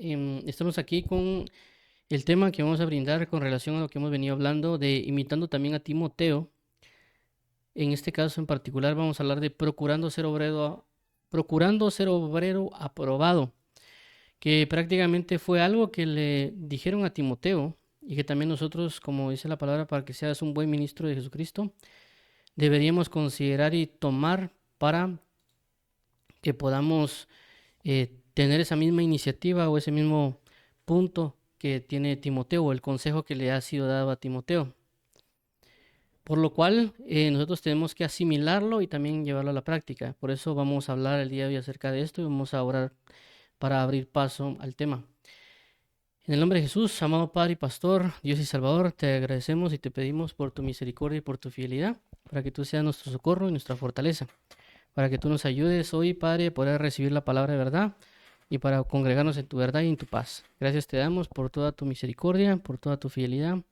Estamos aquí con el tema que vamos a brindar con relación a lo que hemos venido hablando de imitando también a Timoteo. En este caso en particular vamos a hablar de procurando ser obrero aprobado, que prácticamente fue algo que le dijeron a Timoteo y que también nosotros, como dice la palabra, para que seas un buen ministro de Jesucristo, deberíamos considerar y tomar para que podamos tener esa misma iniciativa o ese mismo punto que tiene Timoteo o el consejo que le ha sido dado a Timoteo. Por lo cual nosotros tenemos que asimilarlo y también llevarlo a la práctica. Por eso vamos a hablar el día de hoy acerca de esto y vamos a orar para abrir paso al tema. En el nombre de Jesús, amado Padre y Pastor, Dios y Salvador, te agradecemos y te pedimos por tu misericordia y por tu fidelidad, para que tú seas nuestro socorro y nuestra fortaleza, para que tú nos ayudes hoy, Padre, a poder recibir la palabra de verdad y para congregarnos en tu verdad y en tu paz. Gracias te damos por toda tu misericordia, por toda tu fidelidad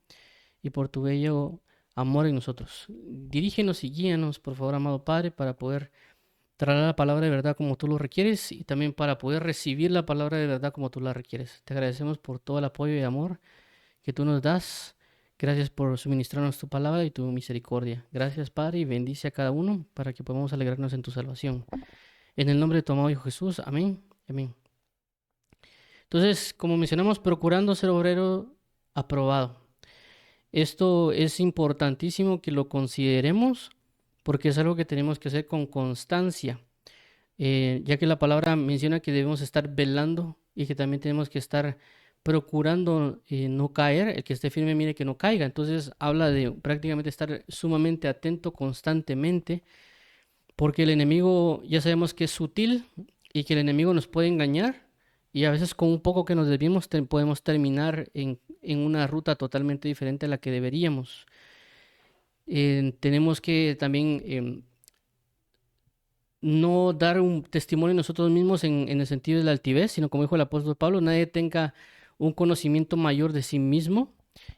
y por tu bello amor en nosotros. Dirígenos y guíanos, por favor, amado Padre, para poder traer la palabra de verdad como tú lo requieres y también para poder recibir la palabra de verdad como tú la requieres. Te agradecemos por todo el apoyo y amor que tú nos das. Gracias por suministrarnos tu palabra y tu misericordia. Gracias, Padre, y bendice a cada uno para que podamos alegrarnos en tu salvación. En el nombre de tu amado Hijo Jesús. Amén. Amén. Entonces, como mencionamos, procurando ser obrero aprobado. Esto es importantísimo que lo consideremos porque es algo que tenemos que hacer con constancia, ya que la palabra menciona que debemos estar velando y que también tenemos que estar procurando no caer. El que esté firme mire que no caiga. Entonces habla de prácticamente estar sumamente atento constantemente porque el enemigo ya sabemos que es sutil y que el enemigo nos puede engañar y a veces con un poco que nos desviemos podemos terminar en una ruta totalmente diferente a la que deberíamos. Tenemos que también no dar un testimonio nosotros mismos en el sentido de la altivez, sino como dijo el apóstol Pablo, nadie tenga un conocimiento mayor de sí mismo.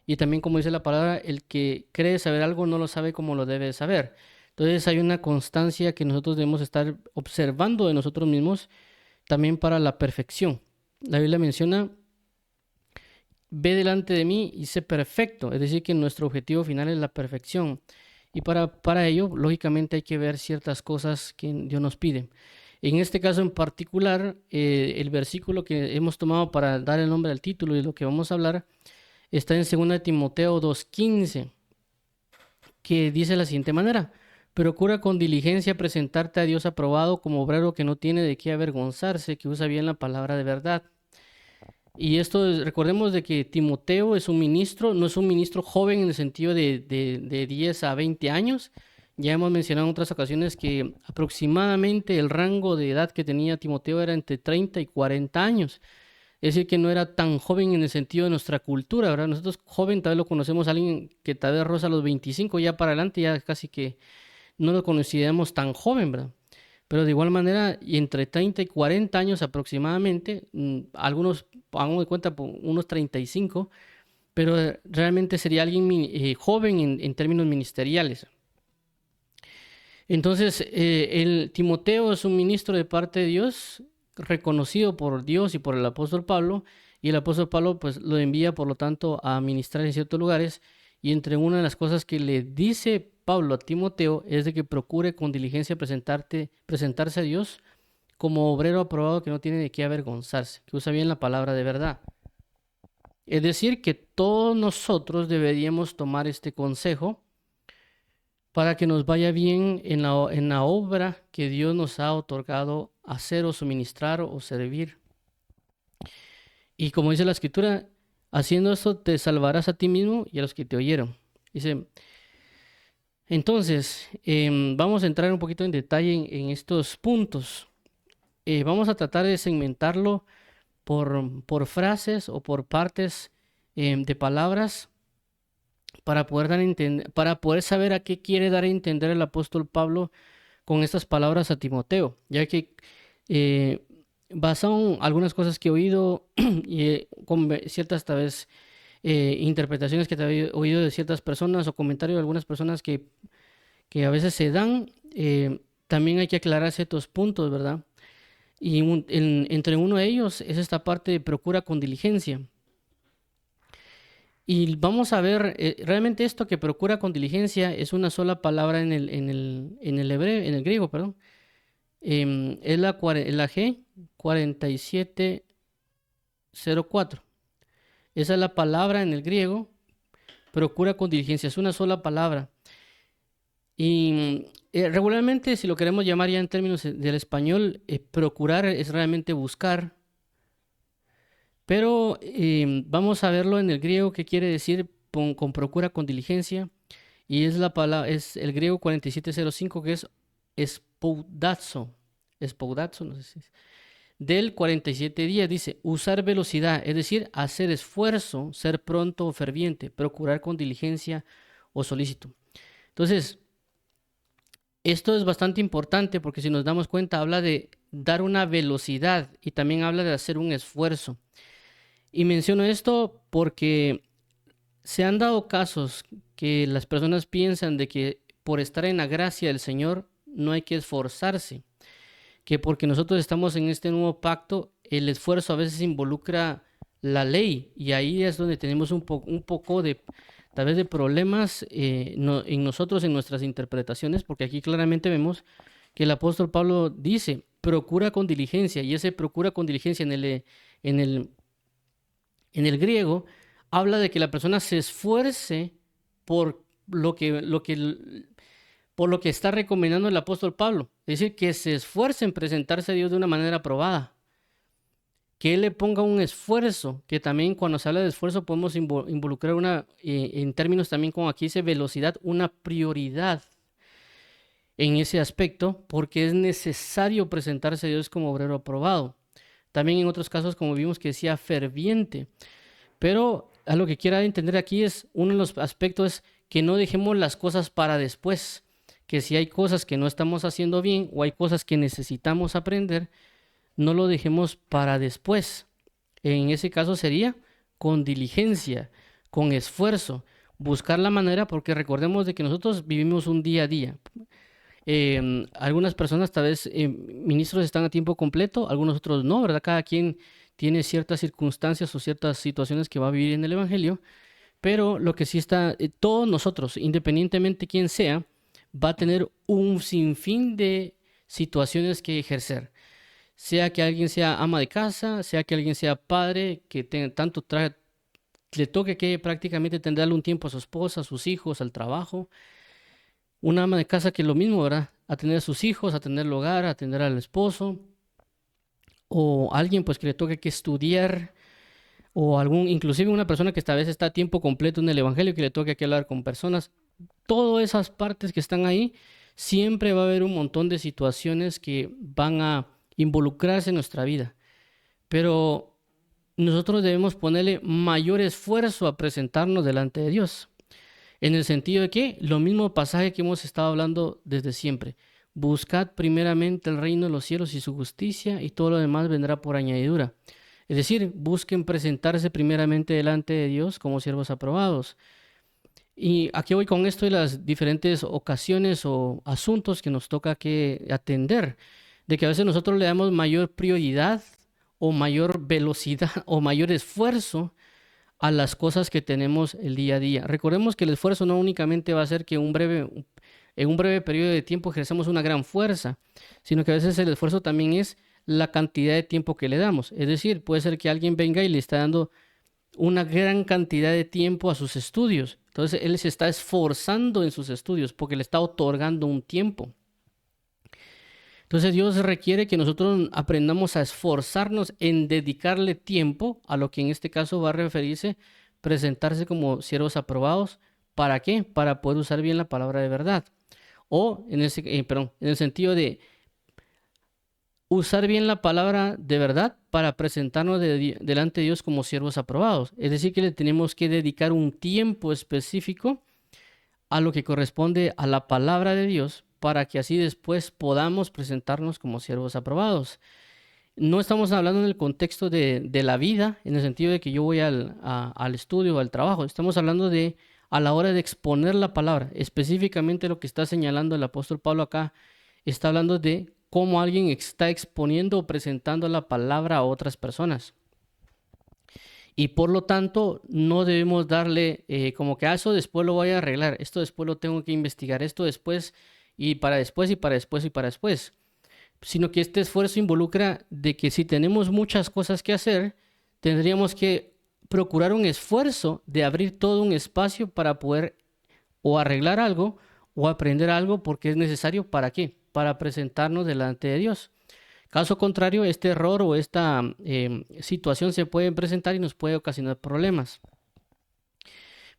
Y también como dice la palabra, el que cree saber algo no lo sabe como lo debe saber. Entonces hay una constancia que nosotros debemos estar observando de nosotros mismos también para la perfección. La Biblia menciona, ve delante de mí y sé perfecto, es decir, que nuestro objetivo final es la perfección. Y para ello, lógicamente, hay que ver ciertas cosas que Dios nos pide. En este caso en particular, el versículo que hemos tomado para dar el nombre al título y lo que vamos a hablar está en 2 Timoteo 2:15, que dice de la siguiente manera: procura con diligencia presentarte a Dios aprobado como obrero que no tiene de qué avergonzarse, que usa bien la palabra de verdad. Y recordemos de que Timoteo es un ministro, no es un ministro joven en el sentido de 10 a 20 años. Ya hemos mencionado en otras ocasiones que aproximadamente el rango de edad que tenía Timoteo era entre 30 y 40 años. Es decir, que no era tan joven en el sentido de nuestra cultura, ¿verdad? Nosotros joven tal vez lo conocemos a alguien que tal vez roza los 25, ya para adelante ya casi que no lo consideramos tan joven, ¿verdad? Pero de igual manera, y entre 30 y 40 años aproximadamente, algunos, hagamos de cuenta, unos 35, pero realmente sería alguien joven en términos ministeriales. Entonces, el Timoteo es un ministro de parte de Dios, reconocido por Dios y por el apóstol Pablo, y el apóstol Pablo pues lo envía, por lo tanto, a ministrar en ciertos lugares, y entre una de las cosas que le dice Pablo a Timoteo es de que procure con diligencia presentarse a Dios como obrero aprobado que no tiene de qué avergonzarse, que usa bien la palabra de verdad. Es decir, que todos nosotros deberíamos tomar este consejo para que nos vaya bien en la obra que Dios nos ha otorgado hacer o suministrar o servir. Y como dice la escritura, haciendo esto te salvarás a ti mismo y a los que te oyeron. Dice, entonces, vamos a entrar un poquito en detalle en estos puntos. Vamos a tratar de segmentarlo por frases o por partes de palabras para poder saber a qué quiere dar a entender el apóstol Pablo con estas palabras a Timoteo, ya que basado en algunas cosas que he oído y con ciertas tal vez interpretaciones que he oído de ciertas personas o comentarios de algunas personas que a veces se dan, también hay que aclarar ciertos puntos, ¿verdad? Y entre uno de ellos es esta parte de procura con diligencia. Y vamos a ver, realmente esto que procura con diligencia es una sola palabra en el hebreo, en el griego, perdón. Es la G 4704. Esa es la palabra en el griego, procura con diligencia, es una sola palabra. Y regularmente, si lo queremos llamar ya en términos del español, procurar es realmente buscar. Pero vamos a verlo en el griego qué quiere decir con procura con diligencia. Y es la palabra, es el griego 4705 que es espoudazo. Espoudazo, no sé si es. Del 47 días dice usar velocidad, es decir, hacer esfuerzo, ser pronto o ferviente, procurar con diligencia o solícito. Entonces, esto es bastante importante porque si nos damos cuenta habla de dar una velocidad y también habla de hacer un esfuerzo. Y menciono esto porque se han dado casos que las personas piensan de que por estar en la gracia del Señor no hay que esforzarse, que porque nosotros estamos en este nuevo pacto, el esfuerzo a veces involucra la ley y ahí es donde tenemos un poco de, tal vez de problemas en nosotros, en nuestras interpretaciones, porque aquí claramente vemos que el apóstol Pablo dice, procura con diligencia, y ese procura con diligencia en el griego habla de que la persona se esfuerce por por lo que está recomendando el apóstol Pablo. Es decir, que se esfuerce en presentarse a Dios de una manera aprobada. Que él le ponga un esfuerzo, que también cuando se habla de esfuerzo podemos involucrar en términos también como aquí dice velocidad, una prioridad en ese aspecto, porque es necesario presentarse a Dios como obrero aprobado. También en otros casos, como vimos que decía ferviente. Pero a lo que quiero entender aquí es, uno de los aspectos es que no dejemos las cosas para después, que si hay cosas que no estamos haciendo bien o hay cosas que necesitamos aprender, no lo dejemos para después. En ese caso sería con diligencia, con esfuerzo, buscar la manera, porque recordemos de que nosotros vivimos un día a día. Algunas personas tal vez ministros están a tiempo completo, algunos otros no, ¿verdad? Cada quien tiene ciertas circunstancias o ciertas situaciones que va a vivir en el Evangelio, pero lo que sí está, todos nosotros, independientemente quién sea, va a tener un sinfín de situaciones que ejercer. Sea que alguien sea ama de casa, sea que alguien sea padre, que tenga le toque que prácticamente tendrle un tiempo a su esposa, a sus hijos, al trabajo. Una ama de casa que es lo mismo, ¿verdad? Atender a sus hijos, atender el hogar, atender al esposo. O alguien pues que le toque que estudiar. O inclusive una persona que esta vez está a tiempo completo en el evangelio, que le toque que hablar con personas. Todas esas partes que están ahí, siempre va a haber un montón de situaciones que van a involucrarse en nuestra vida. Pero nosotros debemos ponerle mayor esfuerzo a presentarnos delante de Dios. En el sentido de que, lo mismo pasaje que hemos estado hablando desde siempre. Buscad primeramente el reino de los cielos y su justicia, y todo lo demás vendrá por añadidura. Es decir, busquen presentarse primeramente delante de Dios como siervos aprobados. Y aquí voy con esto de las diferentes ocasiones o asuntos que nos toca que atender. De que a veces nosotros le damos mayor prioridad o mayor velocidad o mayor esfuerzo a las cosas que tenemos el día a día. Recordemos que el esfuerzo no únicamente va a ser que en un breve periodo de tiempo ejercemos una gran fuerza, sino que a veces el esfuerzo también es la cantidad de tiempo que le damos. Es decir, puede ser que alguien venga y le está dando una gran cantidad de tiempo a sus estudios. Entonces él se está esforzando en sus estudios porque le está otorgando un tiempo. Entonces Dios requiere que nosotros aprendamos a esforzarnos en dedicarle tiempo a lo que en este caso va a referirse, presentarse como siervos aprobados. ¿Para qué? Para poder usar bien la palabra de verdad. O en el sentido de usar bien la palabra de verdad para presentarnos delante de Dios como siervos aprobados. Es decir, que le tenemos que dedicar un tiempo específico a lo que corresponde a la palabra de Dios para que así después podamos presentarnos como siervos aprobados. No estamos hablando en el contexto de la vida, en el sentido de que yo voy al estudio o al trabajo. Estamos hablando de a la hora de exponer la palabra. Específicamente lo que está señalando el apóstol Pablo acá, está hablando de cómo alguien está exponiendo o presentando la palabra a otras personas. Y por lo tanto, no debemos darle como que eso después lo voy a arreglar, esto después lo tengo que investigar, esto después y para después y para después y para después. Sino que este esfuerzo involucra de que si tenemos muchas cosas que hacer, tendríamos que procurar un esfuerzo de abrir todo un espacio para poder o arreglar algo o aprender algo porque es necesario. ¿Para qué? Para presentarnos delante de Dios. Caso contrario, este error o esta situación se puede presentar y nos puede ocasionar problemas.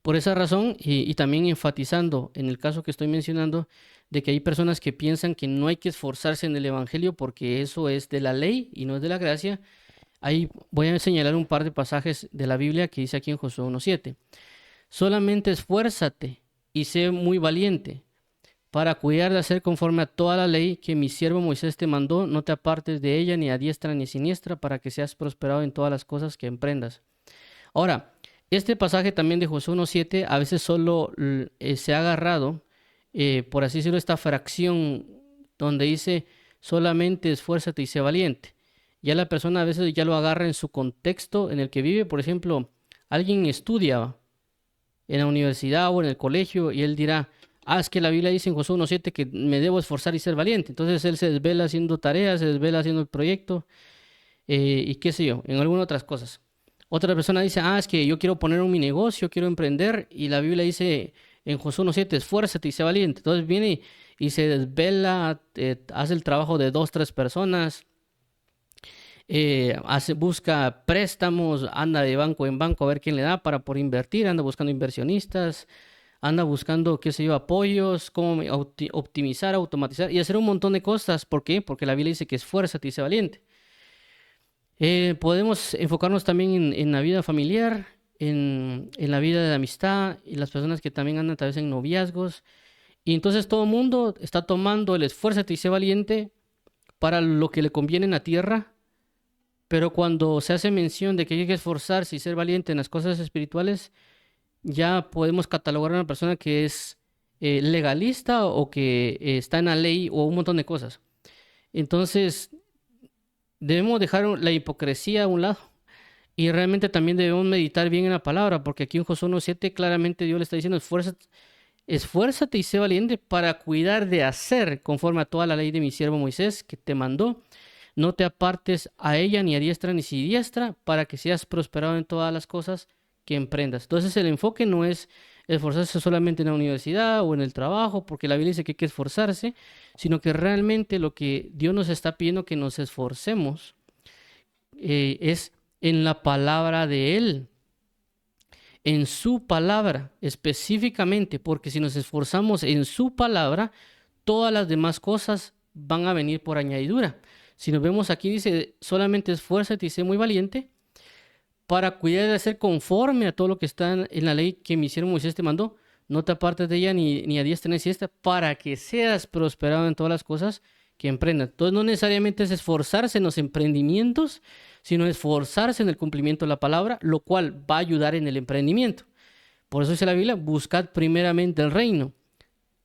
Por esa razón, y también enfatizando en el caso que estoy mencionando, de que hay personas que piensan que no hay que esforzarse en el Evangelio porque eso es de la ley y no es de la gracia, ahí voy a señalar un par de pasajes de la Biblia que dice aquí en Josué 1:7. Solamente esfuérzate y sé muy valiente para cuidar de hacer conforme a toda la ley que mi siervo Moisés te mandó, no te apartes de ella ni a diestra ni siniestra, para que seas prosperado en todas las cosas que emprendas. Ahora, este pasaje también de Josué 1:7 a veces solo se ha agarrado, por así decirlo, esta fracción donde dice solamente esfuérzate y sé valiente. Ya la persona a veces ya lo agarra en su contexto en el que vive. Por ejemplo, alguien estudia en la universidad o en el colegio y él dirá, es que la Biblia dice en Josué 1:7 que me debo esforzar y ser valiente. Entonces él se desvela haciendo tareas, se desvela haciendo el proyecto y qué sé yo, en algunas otras cosas. Otra persona dice, es que yo quiero poner mi negocio, quiero emprender, y la Biblia dice en Josué 1:7, esfuérzate y sé valiente. Entonces viene y se desvela, hace el trabajo de 2, 3 personas, busca préstamos, anda de banco en banco a ver quién le da para poder invertir, anda buscando inversionistas, anda buscando, qué sé yo, apoyos, cómo optimizar, automatizar y hacer un montón de cosas. ¿Por qué? Porque la Biblia dice que esfuérzate y sé valiente. Podemos enfocarnos también en la vida familiar, en la vida de amistad y las personas que también andan tal vez en noviazgos. Y entonces todo el mundo está tomando el esfuérzate y sé valiente para lo que le conviene en la tierra, pero cuando se hace mención de que hay que esforzarse y ser valiente en las cosas espirituales, ya podemos catalogar a una persona que es legalista o que está en la ley o un montón de cosas. Entonces, debemos dejar la hipocresía a un lado y realmente también debemos meditar bien en la palabra, porque aquí en Josué 1:7 claramente Dios le está diciendo, esfuérzate y sé valiente para cuidar de hacer conforme a toda la ley de mi siervo Moisés que te mandó. No te apartes a ella ni a diestra ni siniestra, para que seas prosperado en todas las cosas que emprendas. Entonces el enfoque no es esforzarse solamente en la universidad o en el trabajo, porque la Biblia dice que hay que esforzarse, sino que realmente lo que Dios nos está pidiendo que nos esforcemos es en la palabra de Él, en su palabra específicamente, porque si nos esforzamos en su palabra, todas las demás cosas van a venir por añadidura. Si nos vemos aquí dice, solamente esfuérzate y sé muy valiente para cuidar de hacer conforme a todo lo que está en la ley que mi siervo Moisés te mandó. No te apartes de ella ni a diestra ni a siniestra, para que seas prosperado en todas las cosas que emprendas. Entonces no necesariamente es esforzarse en los emprendimientos, sino esforzarse en el cumplimiento de la palabra, lo cual va a ayudar en el emprendimiento. Por eso dice la Biblia, buscad primeramente el reino.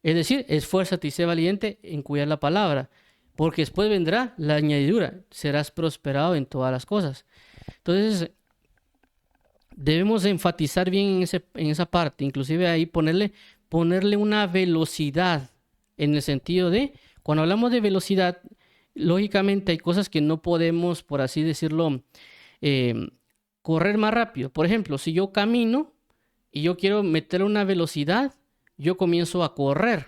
Es decir, esfuérzate y sé valiente en cuidar la palabra, porque después vendrá la añadidura, serás prosperado en todas las cosas. Entonces, debemos enfatizar bien en esa parte, inclusive ahí ponerle una velocidad, en el sentido de, cuando hablamos de velocidad, lógicamente hay cosas que no podemos, por así decirlo, correr más rápido. Por ejemplo, si yo camino y yo quiero meter una velocidad, yo comienzo a correr.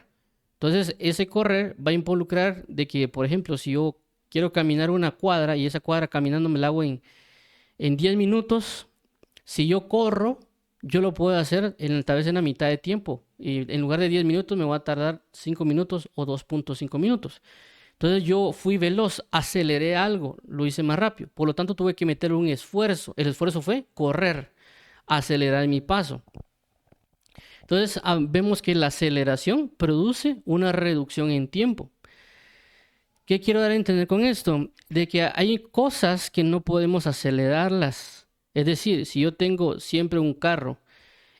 Entonces, ese correr va a involucrar de que, por ejemplo, si yo quiero caminar una cuadra y esa cuadra caminando me la hago en 10 minutos, si yo corro, yo lo puedo hacer tal vez en la mitad de tiempo. Y en lugar de 10 minutos me va a tardar 5 minutos o 2.5 minutos. Entonces yo fui veloz, aceleré algo, lo hice más rápido. Por lo tanto tuve que meter un esfuerzo. El esfuerzo fue correr, acelerar mi paso. Entonces vemos que la aceleración produce una reducción en tiempo. ¿Qué quiero dar a entender con esto? De que hay cosas que no podemos acelerarlas. Es decir, si yo tengo siempre un carro,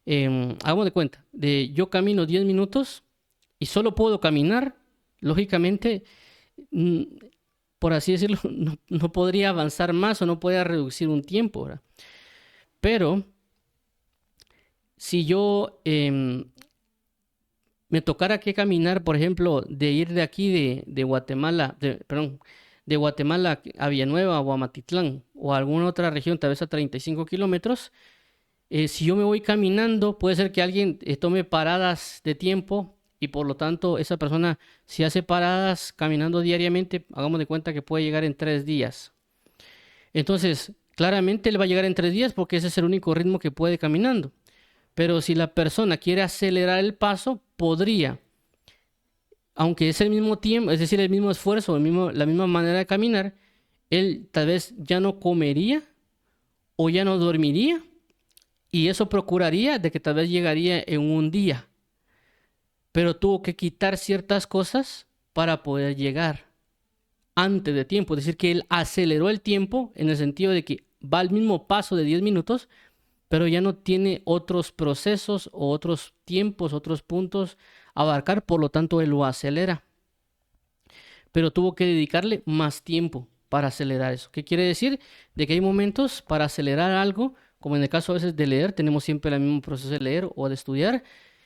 hagamos de cuenta, yo camino 10 minutos y solo puedo caminar, lógicamente mm, por así decirlo, no podría avanzar más o no podría reducir un tiempo, ¿verdad? Pero si yo me tocara que caminar, por ejemplo, de ir de aquí de Guatemala, perdón, de Guatemala a Villanueva o a Matitlán o a alguna otra región, tal vez a 35 kilómetros, si yo me voy caminando, puede ser que alguien tome paradas de tiempo y por lo tanto esa persona, si hace paradas caminando diariamente, hagamos de cuenta que puede llegar en 3 días. Entonces, claramente él va a llegar en 3 días porque ese es el único ritmo que puede caminando. Pero si la persona quiere acelerar el paso, podría, aunque es el mismo tiempo, es decir, el mismo esfuerzo, la misma manera de caminar, él tal vez ya no comería o ya no dormiría y eso procuraría de que tal vez llegaría en un día, pero tuvo que quitar ciertas cosas para poder llegar antes de tiempo. Es decir, que él aceleró el tiempo en el sentido de que va al mismo paso de 10 minutos, pero ya no tiene otros procesos o otros tiempos, otros puntos a abarcar, por lo tanto él lo acelera. Pero tuvo que dedicarle más tiempo para acelerar eso. ¿Qué quiere decir? De que hay momentos para acelerar algo, como en el caso a veces de leer, tenemos siempre el mismo proceso de leer o de estudiar,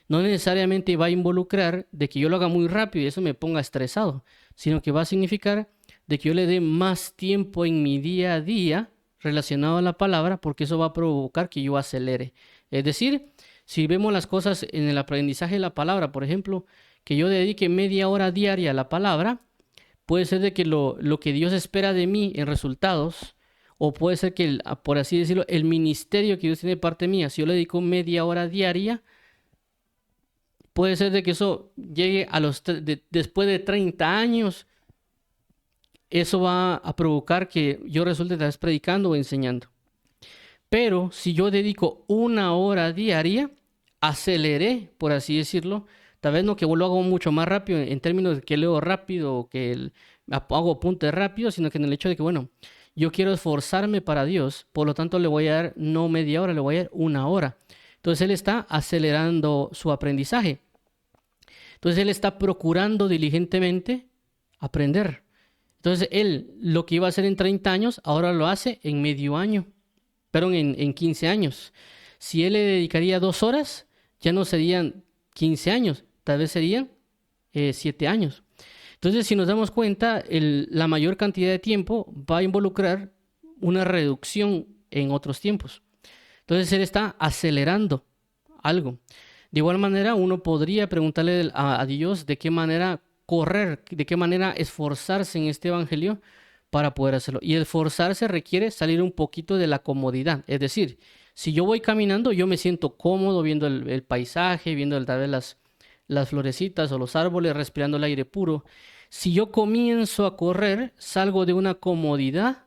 no necesariamente va a involucrar de que yo lo haga muy rápido y eso me ponga estresado, sino que va a significar de que yo le dé más tiempo en mi día a día relacionado a la palabra, porque eso va a provocar que yo acelere. Es decir, si vemos las cosas en el aprendizaje de la palabra, por ejemplo, que yo dedique media hora diaria a la palabra, puede ser de que lo que Dios espera de mí en resultados, o puede ser que, por así decirlo, el ministerio que Dios tiene de parte mía, si yo le dedico media hora diaria, puede ser de que eso llegue a después de 30 años, eso va a provocar que yo resulte tal vez predicando o enseñando. Pero si yo dedico una hora diaria, aceleré, por así decirlo, tal vez no que lo hago mucho más rápido en términos de que leo rápido o que hago apuntes rápido, sino que en el hecho de que, bueno, yo quiero esforzarme para Dios, por lo tanto le voy a dar no media hora, le voy a dar una hora. Entonces él está acelerando su aprendizaje. Entonces él está procurando diligentemente aprender. Entonces él lo que iba a hacer en 30 años, ahora lo hace en medio año, perdón, en 15 años. Si él le dedicaría 2 horas, ya no serían 15 años, tal vez serían 7 años. Entonces, si nos damos cuenta, la mayor cantidad de tiempo va a involucrar una reducción en otros tiempos. Entonces, él está acelerando algo. De igual manera, uno podría preguntarle a Dios de qué manera correr, de qué manera esforzarse en este evangelio para poder hacerlo. Y esforzarse requiere salir un poquito de la comodidad. Es decir, si yo voy caminando, yo me siento cómodo viendo el paisaje, viendo tal vez las florecitas o los árboles, respirando el aire puro. Si yo comienzo a correr, salgo de una comodidad,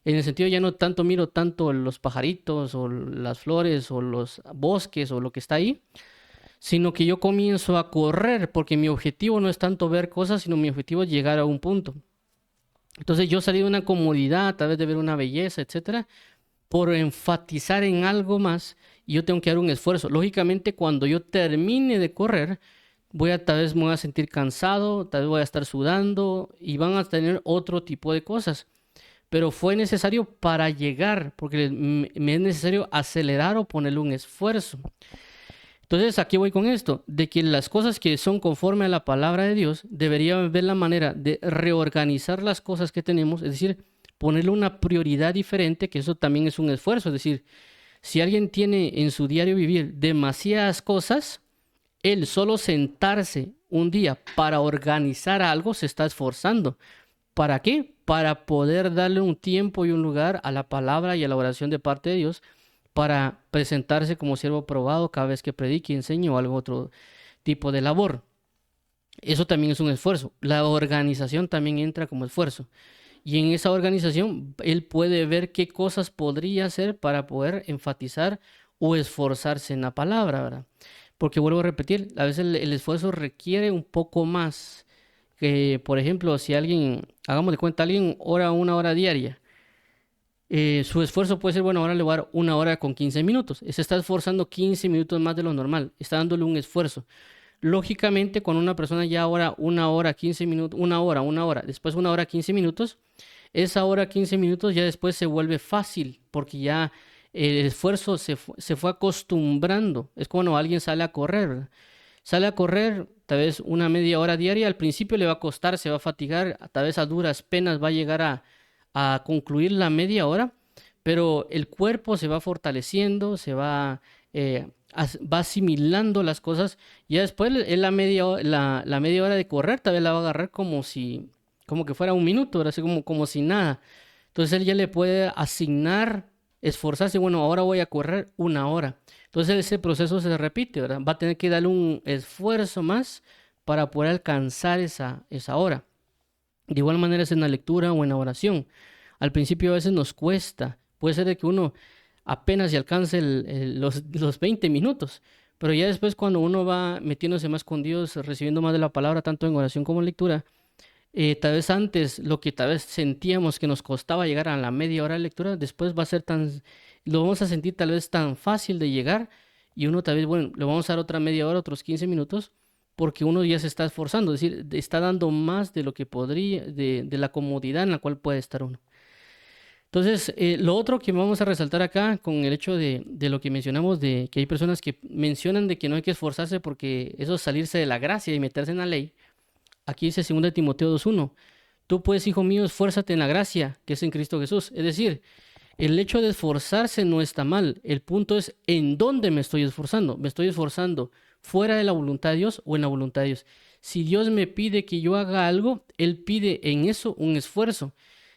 en el sentido ya no tanto miro tanto los pajaritos o las flores o los bosques o lo que está ahí, sino que yo comienzo a correr porque mi objetivo no es tanto ver cosas, sino mi objetivo es llegar a un punto. Entonces yo salí de una comodidad a través de ver una belleza, etcétera, por enfatizar en algo más y yo tengo que dar un esfuerzo. Lógicamente, cuando yo termine de correr, tal vez me voy a sentir cansado, tal vez voy a estar sudando y van a tener otro tipo de cosas. Pero fue necesario para llegar, porque me es necesario acelerar o ponerle un esfuerzo. Entonces, aquí voy con esto, de que las cosas que son conforme a la palabra de Dios, debería ver la manera de reorganizar las cosas que tenemos, es decir, ponerle una prioridad diferente, que eso también es un esfuerzo. Es decir, si alguien tiene en su diario vivir demasiadas cosas, él solo sentarse un día para organizar algo se está esforzando. ¿Para qué? Para poder darle un tiempo y un lugar a la palabra y a la oración de parte de Dios, para presentarse como siervo probado cada vez que predique, enseñe o algo otro tipo de labor. Eso también es un esfuerzo. La organización también entra como esfuerzo. Y en esa organización él puede ver qué cosas podría hacer para poder enfatizar o esforzarse en la palabra, ¿verdad? Porque vuelvo a repetir, a veces el esfuerzo requiere un poco más. Que, por ejemplo, si alguien, hagamos de cuenta, alguien ora una hora diaria, su esfuerzo puede ser, bueno, ahora le voy a dar una hora con 15 minutos. Se está esforzando 15 minutos más de lo normal, está dándole un esfuerzo. lógicamente cuando una persona ya ora 1 hora, 15 minutos, 1 hora, después 1 hora, 15 minutos, esa hora, 15 minutos ya después se vuelve fácil porque ya el esfuerzo se fue acostumbrando. Es como alguien sale a correr, ¿verdad? Sale a correr tal vez una media hora diaria, al principio le va a costar, se va a fatigar, tal vez a duras penas va a llegar a concluir la media hora, pero el cuerpo se va fortaleciendo, va asimilando las cosas, y ya después la media hora de correr tal vez la va a agarrar como que fuera un minuto, ¿verdad? Así como si nada. Entonces él ya le puede asignar, esforzarse, bueno, ahora voy a correr 1 hora. Entonces ese proceso se repite, ¿verdad? Va a tener que darle un esfuerzo más para poder alcanzar esa hora. De igual manera es en la lectura o en la oración. Al principio a veces nos cuesta. Puede ser de que uno apenas se alcance los 20 minutos. Pero ya después cuando uno va metiéndose más con Dios, recibiendo más de la palabra, tanto en oración como en lectura, tal vez antes lo que tal vez sentíamos que nos costaba llegar a la media hora de lectura, después va a ser lo vamos a sentir tal vez tan fácil de llegar, y uno tal vez, bueno, le vamos a dar otra media hora, otros 15 minutos, porque uno ya se está esforzando, es decir, está dando más de lo que podría, de la comodidad en la cual puede estar uno. Entonces, lo otro que vamos a resaltar acá con el hecho de lo que mencionamos, de que hay personas que mencionan de que no hay que esforzarse porque eso es salirse de la gracia y meterse en la ley. Aquí dice 2 Timoteo 2:1, tú pues, hijo mío, esfuérzate en la gracia que es en Cristo Jesús. Es decir, el hecho de esforzarse no está mal. El punto es en dónde me estoy esforzando. ¿Me estoy esforzando fuera de la voluntad de Dios o en la voluntad de Dios? Si Dios me pide que yo haga algo, Él pide en eso un esfuerzo.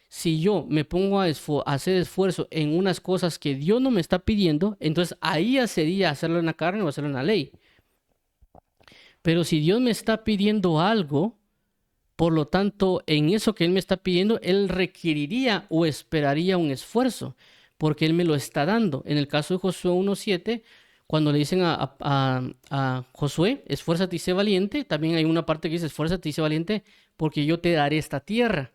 Si yo me pongo a hacer esfuerzo en unas cosas que Dios no me está pidiendo, entonces ahí ya sería hacerlo en la carne o hacerlo en la ley. Pero si Dios me está pidiendo algo, por lo tanto, en eso que Él me está pidiendo, Él requeriría o esperaría un esfuerzo, porque Él me lo está dando. En el caso de Josué 1:7, cuando le dicen a Josué, esfuérzate y sé valiente, también hay una parte que dice, esfuérzate y sé valiente, porque yo te daré esta tierra.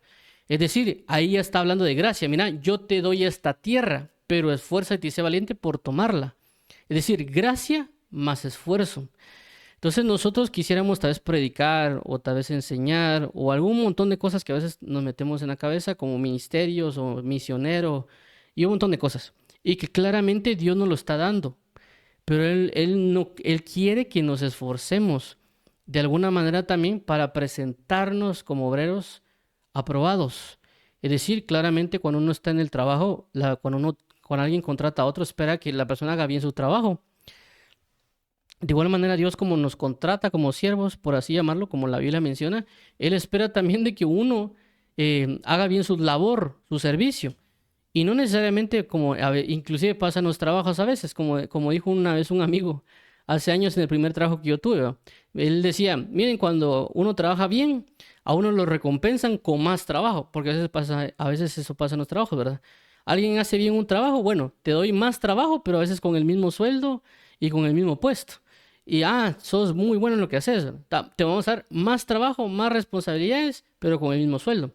Es decir, ahí ya está hablando de gracia. Mira, yo te doy esta tierra, pero esfuérzate y sé valiente por tomarla. Es decir, gracia más esfuerzo. Entonces nosotros quisiéramos tal vez predicar o tal vez enseñar o algún montón de cosas que a veces nos metemos en la cabeza como ministerios o misionero y un montón de cosas. Y que claramente Dios nos lo está dando. Pero Él quiere que nos esforcemos de alguna manera también para presentarnos como obreros aprobados. Es decir, claramente cuando uno está en el trabajo, cuando alguien contrata a otro, espera que la persona haga bien su trabajo. De igual manera, Dios como nos contrata como siervos, por así llamarlo, como la Biblia menciona, Él espera también de que uno haga bien su labor, su servicio. Y no necesariamente como, inclusive pasa en los trabajos a veces, como dijo una vez un amigo hace años en el primer trabajo que yo tuve, ¿no? Él decía, miren, cuando uno trabaja bien, a uno lo recompensan con más trabajo, porque a veces eso pasa en los trabajos, ¿verdad? Alguien hace bien un trabajo, bueno, te doy más trabajo, pero a veces con el mismo sueldo y con el mismo puesto. Y, sos muy bueno en lo que haces. Te vamos a dar más trabajo, más responsabilidades, pero con el mismo sueldo.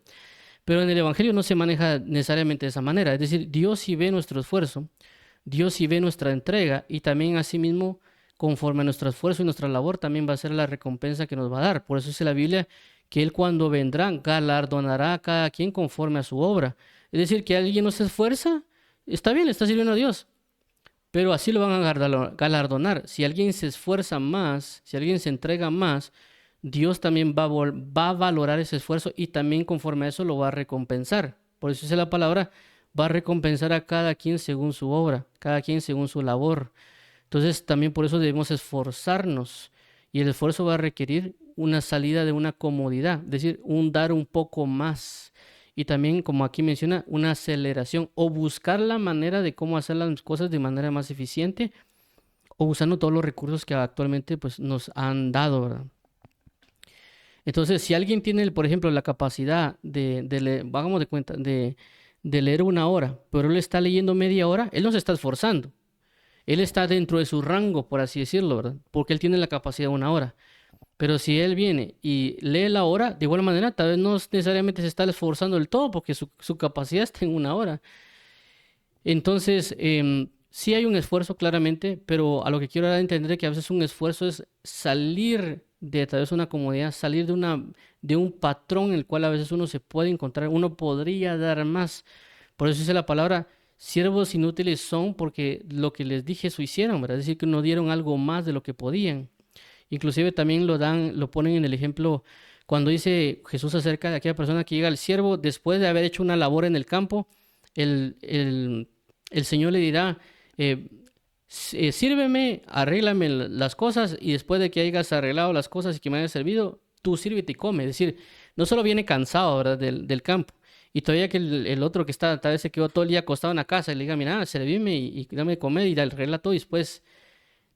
Pero en el Evangelio no se maneja necesariamente de esa manera. Es decir, Dios sí ve nuestro esfuerzo, Dios sí ve nuestra entrega y también asimismo, conforme a nuestro esfuerzo y nuestra labor, también va a ser la recompensa que nos va a dar. Por eso dice la Biblia que Él cuando vendrá galardonará a cada quien conforme a su obra. Es decir, que alguien no se esfuerza, está bien, está sirviendo a Dios, pero así lo van a galardonar. Si alguien se esfuerza más, si alguien se entrega más, Dios también va a valorar ese esfuerzo y también conforme a eso lo va a recompensar. Por eso dice la palabra, va a recompensar a cada quien según su obra, cada quien según su labor. Entonces también por eso debemos esforzarnos y el esfuerzo va a requerir una salida de una comodidad, es decir, un dar un poco más. Y también, como aquí menciona, una aceleración o buscar la manera de cómo hacer las cosas de manera más eficiente o usando todos los recursos que actualmente pues, nos han dado, ¿verdad? Entonces, si alguien tiene, por ejemplo, la capacidad hagamos de cuenta, de leer 1 hora, pero él está leyendo media hora, él no se está esforzando. Él está dentro de su rango, por así decirlo, ¿verdad? Porque él tiene la capacidad de 1 hora. Pero si él viene y lee la hora, de igual manera, tal vez no necesariamente se está esforzando del todo porque su capacidad está en 1 hora. Entonces, sí hay un esfuerzo claramente, pero a lo que quiero dar a entender es que a veces un esfuerzo es salir de tal vez una comodidad, salir de un patrón en el cual a veces uno se puede encontrar, uno podría dar más. Por eso dice la palabra, siervos inútiles son porque lo que les dije eso hicieron, ¿verdad? Es decir, que no dieron algo más de lo que podían. Inclusive también lo ponen en el ejemplo cuando dice Jesús acerca de aquella persona que llega al siervo después de haber hecho una labor en el campo, el, el, el Señor le dirá, eh, sírveme, arréglame las cosas y después de que hayas arreglado las cosas y que me hayas servido, tú sírvete y come. Es decir, no solo viene cansado, ¿verdad? del campo. Y todavía que el otro que está, tal vez se quedó todo el día acostado en la casa y le diga, mira, servime y dame de comer y le arregla todo y después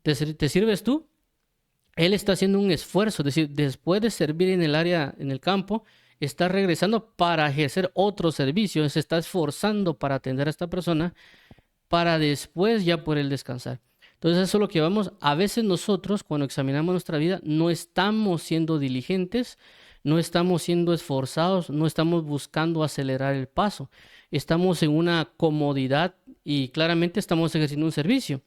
te sirves tú. Él está haciendo un esfuerzo, es decir, después de servir en el área, en el campo, está regresando para ejercer otro servicio, se está esforzando para atender a esta persona, para después ya poder descansar. Entonces eso es lo que vamos, a veces nosotros cuando examinamos nuestra vida no estamos siendo diligentes, no estamos siendo esforzados, no estamos buscando acelerar el paso, estamos en una comodidad y claramente estamos ejerciendo un servicio,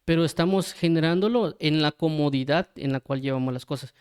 pero estamos generándolo en la comodidad en la cual llevamos las cosas.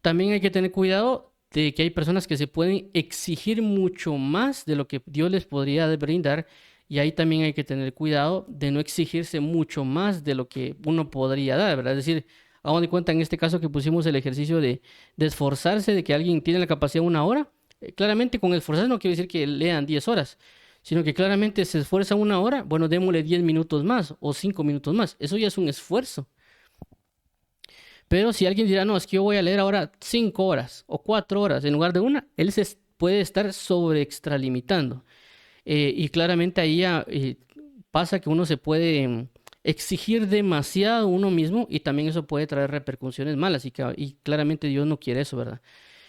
También hay que tener cuidado de que hay personas que se pueden exigir mucho más de lo que Dios les podría brindar y ahí también hay que tener cuidado de no exigirse mucho más de lo que uno podría dar, ¿verdad? Es decir, hagamos de cuenta en este caso que pusimos el ejercicio de esforzarse, de que alguien tiene la capacidad de 1 hora. Claramente con esforzarse no quiere decir que lean 10 horas, sino que claramente se esfuerza 1 hora, bueno, démosle 10 minutos más o 5 minutos más. Eso ya es un esfuerzo. Pero si alguien dirá, no, es que yo voy a leer ahora 5 horas o 4 horas en lugar de una, él se puede estar sobre extralimitando. Y claramente ahí ya pasa que uno se puede exigir demasiado a uno mismo y también eso puede traer repercusiones malas y claramente Dios no quiere eso, ¿verdad?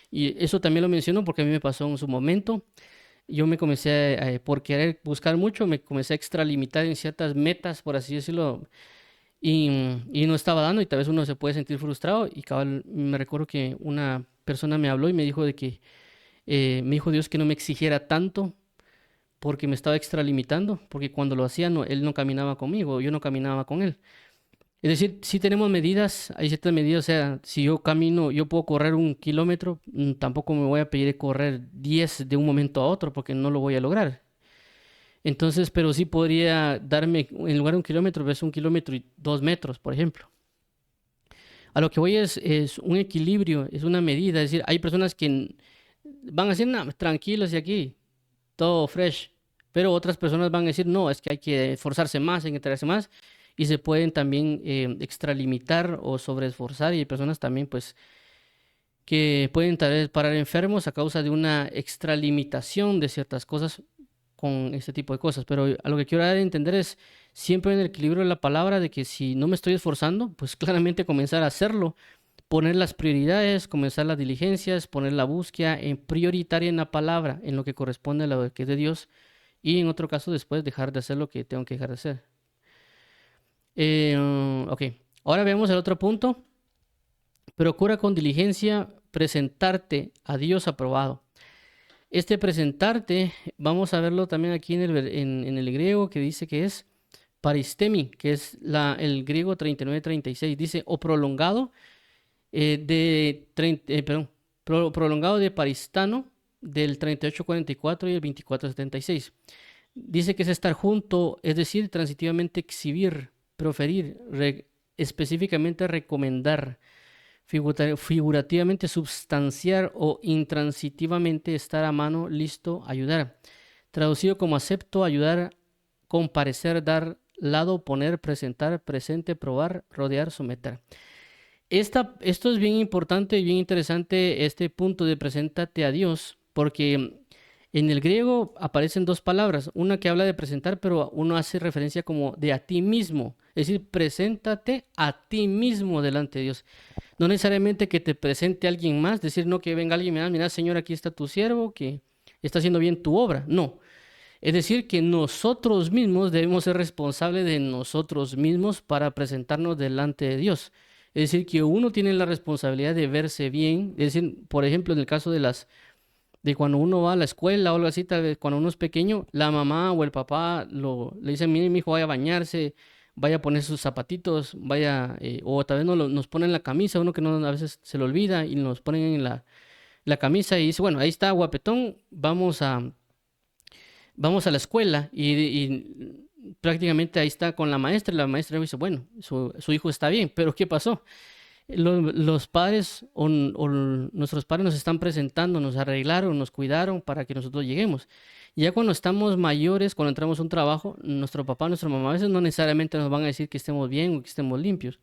Y eso también lo menciono porque a mí me pasó en su momento. Yo me comencé, por querer buscar mucho, me comencé a extralimitar en ciertas metas, por así decirlo, y no estaba dando y tal vez uno se puede sentir frustrado y cabal, me recuerdo que una persona me habló y me dijo de que me dijo Dios que no me exigiera tanto porque me estaba extralimitando, porque cuando lo hacía no, él no caminaba conmigo, yo no caminaba con él. Es decir, si tenemos medidas, hay ciertas medidas, o sea, si yo camino, yo puedo correr 1 kilómetro, tampoco me voy a pedir correr 10 de un momento a otro porque no lo voy a lograr. Entonces, pero sí podría darme, en lugar de 1 kilómetro, ves 1 kilómetro y 2 metros, por ejemplo. A lo que voy es un equilibrio, es una medida, es decir, hay personas que van a decir, no, tranquilos y aquí, todo fresh, pero otras personas van a decir, no, es que hay que esforzarse más, hay que entregarse más, y se pueden también extralimitar o sobreesforzar, y hay personas también, pues, que pueden tal vez parar enfermos a causa de una extralimitación de ciertas cosas con este tipo de cosas. Pero a lo que quiero dar a entender es siempre en el equilibrio de la palabra de que si no me estoy esforzando, pues claramente comenzar a hacerlo, poner las prioridades, comenzar las diligencias, poner la búsqueda en prioritaria en la palabra, en lo que corresponde a lo que es de Dios, y en otro caso después dejar de hacer lo que tengo que dejar de hacer. Ok, ahora vemos el otro punto. Procura con diligencia presentarte a Dios aprobado. Este presentarte, vamos a verlo también aquí en el griego que dice que es paristemi, que es el griego 39-36. Dice, o prolongado prolongado de paristano del 38-44 y el 24-76. Dice que es estar junto, es decir, transitivamente exhibir, proferir, específicamente recomendar, figurativamente substanciar o intransitivamente estar a mano, listo, ayudar. Traducido como acepto, ayudar, comparecer, dar, lado, poner, presentar, presente, probar, rodear, someter. Esto es bien importante y bien interesante, este punto de preséntate a Dios, porque en el griego aparecen dos palabras, una que habla de presentar, pero uno hace referencia como de a ti mismo, es decir, preséntate a ti mismo delante de Dios. No necesariamente que te presente alguien más, decir, no que venga alguien y me diga, mira, Señor, aquí está tu siervo que está haciendo bien tu obra. No. Es decir, que nosotros mismos debemos ser responsables de nosotros mismos para presentarnos delante de Dios. Es decir, que uno tiene la responsabilidad de verse bien. Es decir, por ejemplo, en el caso de cuando uno va a la escuela o algo así, tal vez cuando uno es pequeño, la mamá o el papá le dicen, mire, mi hijo, vaya a bañarse, vaya a poner sus zapatitos, vaya, o tal vez nos ponen la camisa, uno que no, a veces se le olvida y nos ponen en la camisa y dice, bueno, ahí está guapetón, vamos a la escuela y prácticamente ahí está con la maestra y la maestra dice, bueno, su hijo está bien, pero ¿qué pasó? Los padres o nuestros padres nos están presentando, nos arreglaron, nos cuidaron para que nosotros lleguemos. Ya cuando estamos mayores, cuando entramos a un trabajo, nuestro papá, nuestra mamá a veces no necesariamente nos van a decir que estemos bien o que estemos limpios.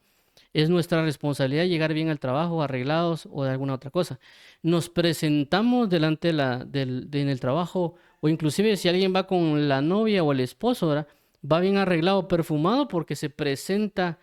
Es nuestra responsabilidad llegar bien al trabajo, arreglados o de alguna otra cosa. Nos presentamos delante en el trabajo o inclusive si alguien va con la novia o el esposo, ¿verdad? Va bien arreglado, perfumado porque se presenta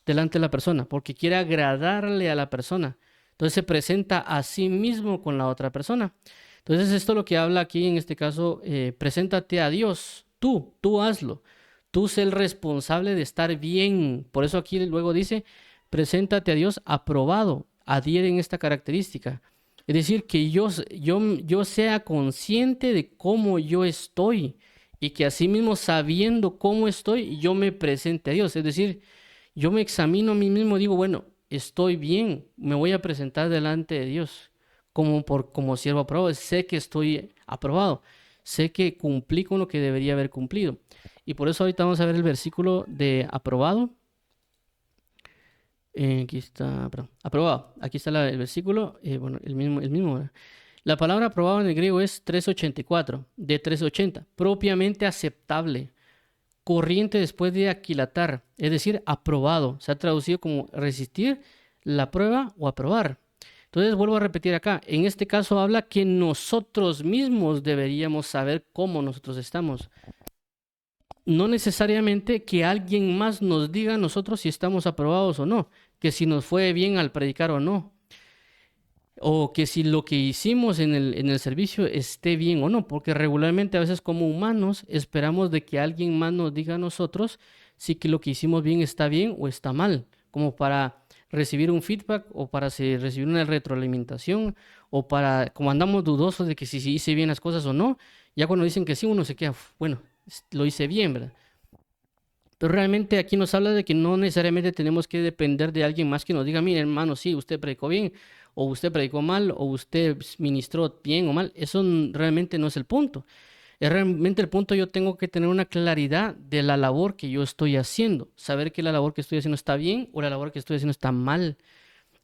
delante de la persona, porque quiere agradarle a la persona. Entonces se presenta a sí mismo con la otra persona. Entonces esto es lo que habla aquí en este caso, preséntate a Dios, tú hazlo, tú sé el responsable de estar bien. Por eso aquí luego dice, preséntate a Dios aprobado, adhiere en esta característica. Es decir, que yo sea consciente de cómo yo estoy y que asimismo sabiendo cómo estoy, yo me presente a Dios. Es decir, yo me examino a mí mismo y digo, bueno, estoy bien, me voy a presentar delante de Dios como siervo aprobado. Sé que estoy aprobado, sé que cumplí con lo que debería haber cumplido. Y por eso ahorita vamos a ver el versículo de aprobado. Aquí está, perdón, aprobado. Aquí está el versículo, bueno, el mismo, ¿verdad? La palabra aprobado en el griego es 384, de 380, propiamente aceptable, corriente después de aquilatar, es decir, aprobado. Se ha traducido como resistir la prueba o aprobar. Entonces vuelvo a repetir acá, en este caso habla que nosotros mismos deberíamos saber cómo nosotros estamos. No necesariamente que alguien más nos diga a nosotros si estamos aprobados o no, que si nos fue bien al predicar o no, o que si lo que hicimos en el servicio esté bien o no, porque regularmente a veces como humanos esperamos de que alguien más nos diga a nosotros si que lo que hicimos bien está bien o está mal, como para recibir un feedback o para recibir una retroalimentación o para, como andamos dudosos de que si hice bien las cosas o no, ya cuando dicen que sí, uno se queda, bueno, lo hice bien, ¿verdad? Pero realmente aquí nos habla de que no necesariamente tenemos que depender de alguien más que nos diga, mire hermano, sí, usted predicó bien, o usted predicó mal, o usted ministró bien o mal. Eso realmente no es el punto. Es realmente el punto, yo tengo que tener una claridad de la labor que yo estoy haciendo, saber que la labor que estoy haciendo está bien o la labor que estoy haciendo está mal.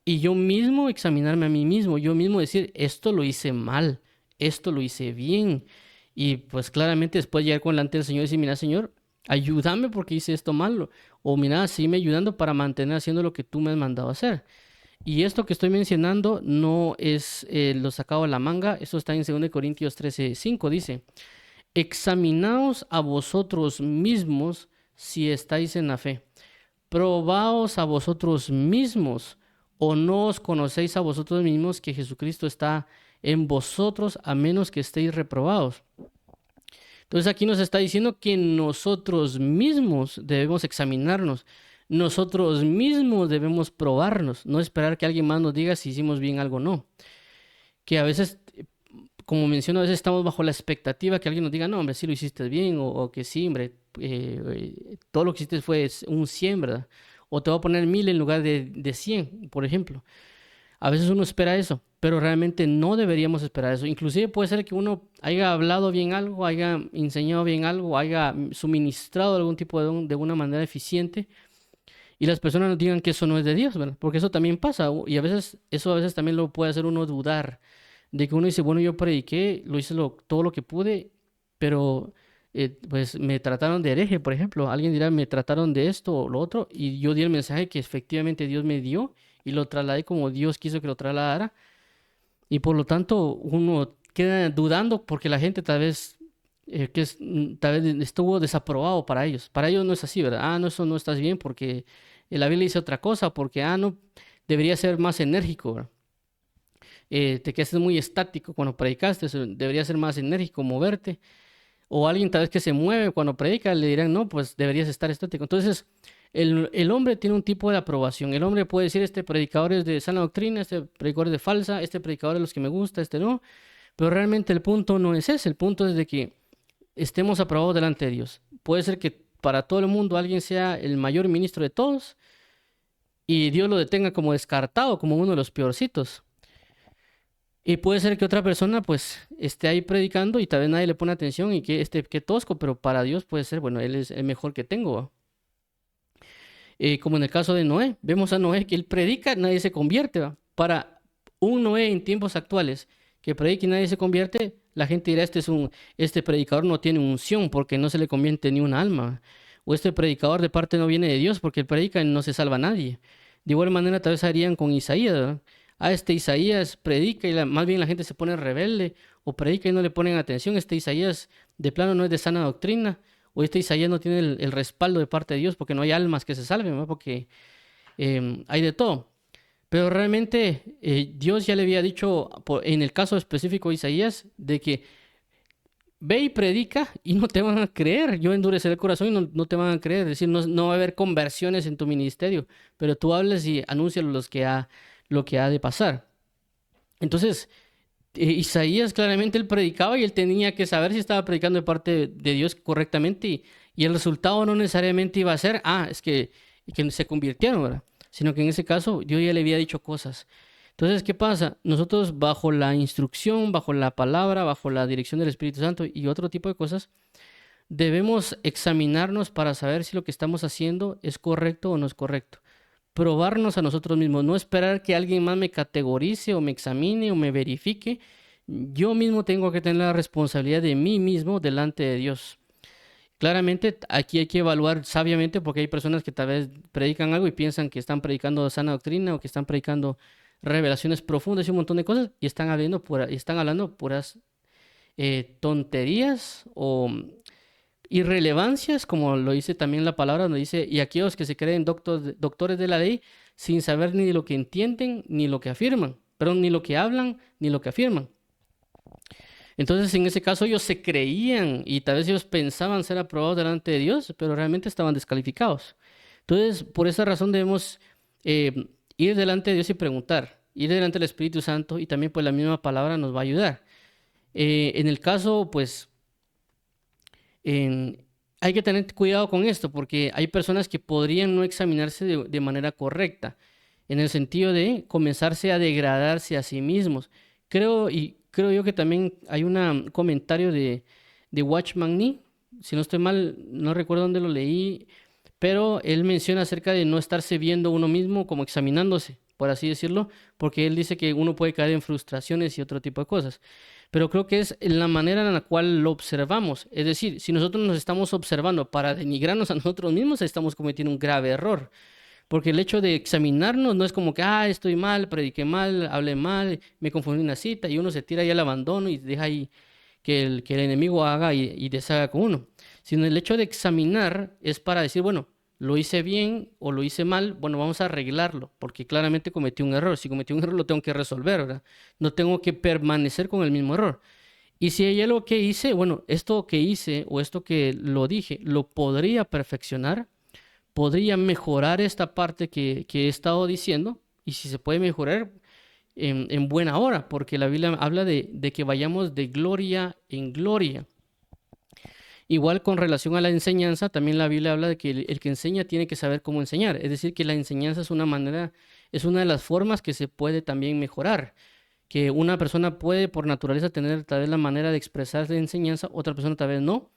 Y yo mismo examinarme a mí mismo, yo mismo decir, esto lo hice mal, esto lo hice bien. Y pues claramente después llegar con delante del Señor y decir, mira Señor, ayúdame porque hice esto malo. O mira, sígueme ayudando para mantener haciendo lo que tú me has mandado a hacer. Y esto que estoy mencionando no es lo sacado de la manga, esto está en 2 Corintios 13:5, dice, examinaos a vosotros mismos si estáis en la fe. Probaos a vosotros mismos, o no os conocéis a vosotros mismos que Jesucristo está en vosotros, a menos que estéis reprobados. Entonces aquí nos está diciendo que nosotros mismos debemos examinarnos, nosotros mismos debemos probarnos, no esperar que alguien más nos diga si hicimos bien algo o no. Que a veces, como menciono, a veces estamos bajo la expectativa que alguien nos diga, no, hombre, sí lo hiciste bien, o que sí, hombre, todo lo que hiciste fue un 100, ¿verdad? O te voy a poner 1000 en lugar de 100, por ejemplo. A veces uno espera eso, pero realmente no deberíamos esperar eso. Inclusive puede ser que uno haya hablado bien algo, haya enseñado bien algo, haya suministrado algún tipo de don de una manera eficiente y las personas nos digan que eso no es de Dios, ¿verdad? Porque eso también pasa y a veces eso a veces también lo puede hacer uno dudar de que uno dice, bueno, yo prediqué, lo hice todo lo que pude, pero pues me trataron de hereje, por ejemplo. Alguien dirá, me trataron de esto o lo otro y yo di el mensaje que efectivamente Dios me dio y lo trasladé como Dios quiso que lo trasladara. Y por lo tanto uno queda dudando porque la gente tal vez, tal vez estuvo desaprobado para ellos. Para ellos no es así, ¿verdad? Ah, no, eso no estás bien porque la Biblia dice otra cosa, porque, no, debería ser más enérgico, ¿verdad? Te quedaste muy estático cuando predicaste, debería ser más enérgico, moverte. O alguien tal vez que se mueve cuando predica, le dirán, no, pues deberías estar estático. Entonces, el hombre tiene un tipo de aprobación. El hombre puede decir, este predicador es de sana doctrina, este predicador es de falsa, este predicador es los que me gusta, este no. Pero realmente el punto no es ese. El punto es de que estemos aprobados delante de Dios. Puede ser que para todo el mundo alguien sea el mayor ministro de todos y Dios lo detenga como descartado, como uno de los peorcitos. Y puede ser que otra persona pues esté ahí predicando y tal vez nadie le pone atención y que que tosco, pero para Dios puede ser, bueno, él es el mejor que tengo, ¿va? Como en el caso de Noé, vemos a Noé que él predica, nadie se convierte, ¿va? Para un Noé en tiempos actuales que predica y nadie se convierte, la gente dirá, este predicador no tiene unción porque no se le convierte ni un alma, o este predicador de parte no viene de Dios porque él predica y no se salva a nadie. De igual manera tal vez harían con Isaías, ¿verdad? Este Isaías predica y más bien la gente se pone rebelde, o predica y no le ponen atención, este Isaías de plano no es de sana doctrina, o este Isaías no tiene el respaldo de parte de Dios porque no hay almas que se salven, ¿no? Porque hay de todo. Pero realmente Dios ya le había dicho, en el caso específico de Isaías, de que ve y predica y no te van a creer. Yo endureceré el corazón y no te van a creer. Es decir, no va a haber conversiones en tu ministerio, pero tú hables y anuncias lo que ha de pasar. Entonces, Isaías claramente él predicaba y él tenía que saber si estaba predicando de parte de Dios correctamente y el resultado no necesariamente iba a ser, que se convirtieron, ¿verdad? Sino que en ese caso yo ya le había dicho cosas. Entonces, ¿qué pasa? Nosotros bajo la instrucción, bajo la palabra, bajo la dirección del Espíritu Santo y otro tipo de cosas, debemos examinarnos para saber si lo que estamos haciendo es correcto o no es correcto. Probarnos a nosotros mismos, no esperar que alguien más me categorice o me examine o me verifique. Yo mismo tengo que tener la responsabilidad de mí mismo delante de Dios. Claramente aquí hay que evaluar sabiamente porque hay personas que tal vez predican algo y piensan que están predicando sana doctrina o que están predicando revelaciones profundas y un montón de cosas y están hablando puras tonterías o irrelevancias, como lo dice también la palabra, donde dice, y aquellos que se creen doctores de la ley sin saber ni lo que entienden ni lo que afirman, pero ni lo que hablan ni lo que afirman. Entonces, en ese caso, ellos se creían y tal vez ellos pensaban ser aprobados delante de Dios, pero realmente estaban descalificados. Entonces, por esa razón debemos ir delante de Dios y preguntar, ir delante del Espíritu Santo y también pues la misma palabra nos va a ayudar. En el caso, pues, hay que tener cuidado con esto porque hay personas que podrían no examinarse de manera correcta, en el sentido de comenzarse a degradarse a sí mismos. Creo yo que también hay un comentario de Watchman Nee, si no estoy mal, no recuerdo dónde lo leí, pero él menciona acerca de no estarse viendo uno mismo como examinándose, por así decirlo, porque él dice que uno puede caer en frustraciones y otro tipo de cosas. Pero creo que es en la manera en la cual lo observamos. Es decir, si nosotros nos estamos observando para denigrarnos a nosotros mismos, estamos cometiendo un grave error. Porque el hecho de examinarnos no es como que, estoy mal, prediqué mal, hablé mal, me confundí en una cita y uno se tira ahí al abandono y deja ahí que el enemigo haga y deshaga con uno. Sino el hecho de examinar es para decir, bueno, lo hice bien o lo hice mal, bueno, vamos a arreglarlo, porque claramente cometí un error. Si cometí un error lo tengo que resolver, ¿verdad? No tengo que permanecer con el mismo error. Y si hay algo que hice, bueno, esto que hice o esto que lo dije, lo podría perfeccionar, podría mejorar esta parte que he estado diciendo, y si se puede mejorar en buena hora, porque la Biblia habla de que vayamos de gloria en gloria. Igual con relación a la enseñanza, también la Biblia habla de que el que enseña tiene que saber cómo enseñar. Es decir, que la enseñanza es es una de las formas que se puede también mejorar. Que una persona puede por naturaleza tener tal vez la manera de expresar la enseñanza, otra persona tal vez no,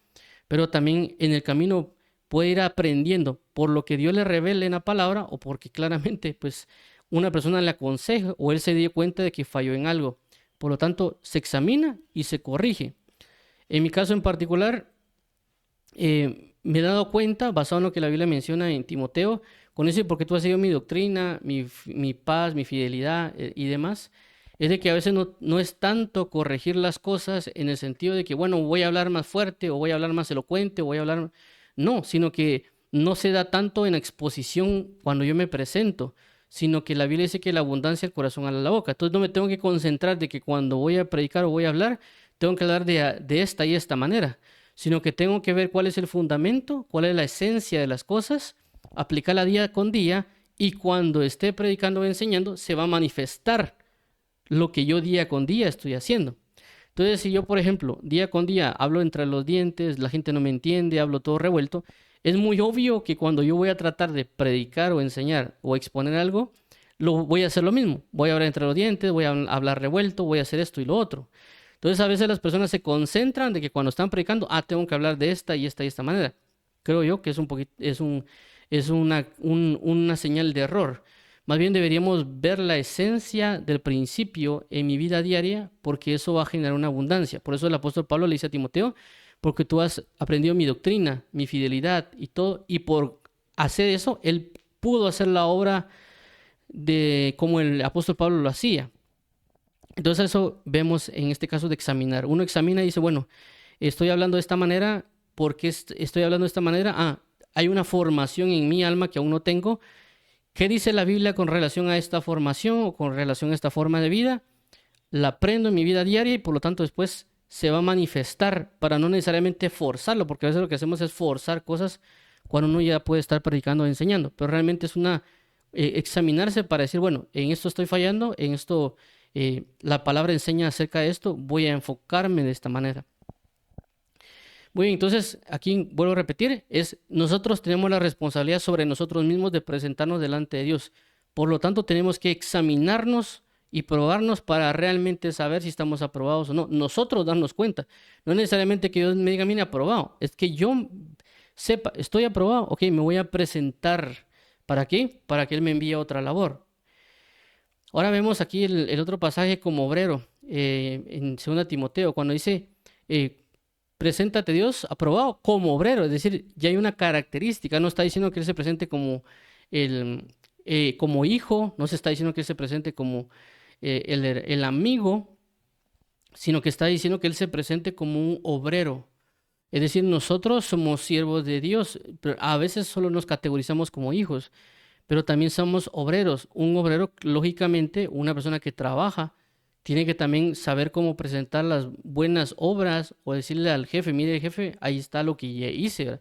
pero también en el camino puede ir aprendiendo por lo que Dios le revele en la palabra o porque claramente pues una persona le aconseja o él se dio cuenta de que falló en algo. Por lo tanto, se examina y se corrige. En mi caso en particular, me he dado cuenta, basado en lo que la Biblia menciona en Timoteo, con eso porque tú has seguido mi doctrina, mi paz, mi fidelidad y demás, es de que a veces no es tanto corregir las cosas en el sentido de que, bueno, voy a hablar más fuerte o voy a hablar más elocuente o voy a hablar... No, sino que no se da tanto en la exposición cuando yo me presento, sino que la Biblia dice que la abundancia del corazón habla la boca. Entonces no me tengo que concentrar de que cuando voy a predicar o voy a hablar, tengo que hablar de esta y esta manera, sino que tengo que ver cuál es el fundamento, cuál es la esencia de las cosas, aplicarla día con día y cuando esté predicando o enseñando se va a manifestar lo que yo día con día estoy haciendo. Entonces, si yo, por ejemplo, día con día hablo entre los dientes, la gente no me entiende, hablo todo revuelto, Es muy obvio que cuando yo voy a tratar de predicar o enseñar o exponer algo, voy a hacer lo mismo. Voy a hablar entre los dientes, voy a hablar revuelto, voy a hacer esto y lo otro. Entonces a veces las personas se concentran de que cuando están predicando, tengo que hablar de esta y esta manera. Creo yo que es un poquito, es una señal de error. Más bien deberíamos ver la esencia del principio en mi vida diaria, porque eso va a generar una abundancia. Por eso el apóstol Pablo le dice a Timoteo, porque tú has aprendido mi doctrina, mi fidelidad y todo, y por hacer eso, él pudo hacer la obra de como el apóstol Pablo lo hacía. Entonces eso vemos en este caso de examinar. Uno examina y dice, bueno, estoy hablando de esta manera, ¿por qué estoy hablando de esta manera? Hay una formación en mi alma que aún no tengo. ¿Qué dice la Biblia con relación a esta formación o con relación a esta forma de vida? La aprendo en mi vida diaria y por lo tanto después se va a manifestar para no necesariamente forzarlo, porque a veces lo que hacemos es forzar cosas cuando uno ya puede estar predicando o enseñando, pero realmente es una examinarse para decir, bueno, en esto estoy fallando, en esto la palabra enseña acerca de esto, voy a enfocarme de esta manera. Muy bien, entonces aquí vuelvo a repetir, nosotros tenemos la responsabilidad sobre nosotros mismos de presentarnos delante de Dios. Por lo tanto, tenemos que examinarnos y probarnos para realmente saber si estamos aprobados o no. Nosotros darnos cuenta. No necesariamente que Dios me diga, mire, aprobado. Es que yo sepa, estoy aprobado, ok, me voy a presentar. ¿Para qué? Para que Él me envíe a otra labor. Ahora vemos aquí el otro pasaje como obrero en 2 Timoteo, cuando dice, preséntate Dios aprobado como obrero, es decir, ya hay una característica, no está diciendo que Él se presente como hijo, no se está diciendo que Él se presente como el amigo, sino que está diciendo que Él se presente como un obrero. Es decir, nosotros somos siervos de Dios, pero a veces solo nos categorizamos como hijos, pero también somos obreros. Un obrero, lógicamente, una persona que trabaja, tiene que también saber cómo presentar las buenas obras o decirle al jefe, mire jefe, ahí está lo que ya hice.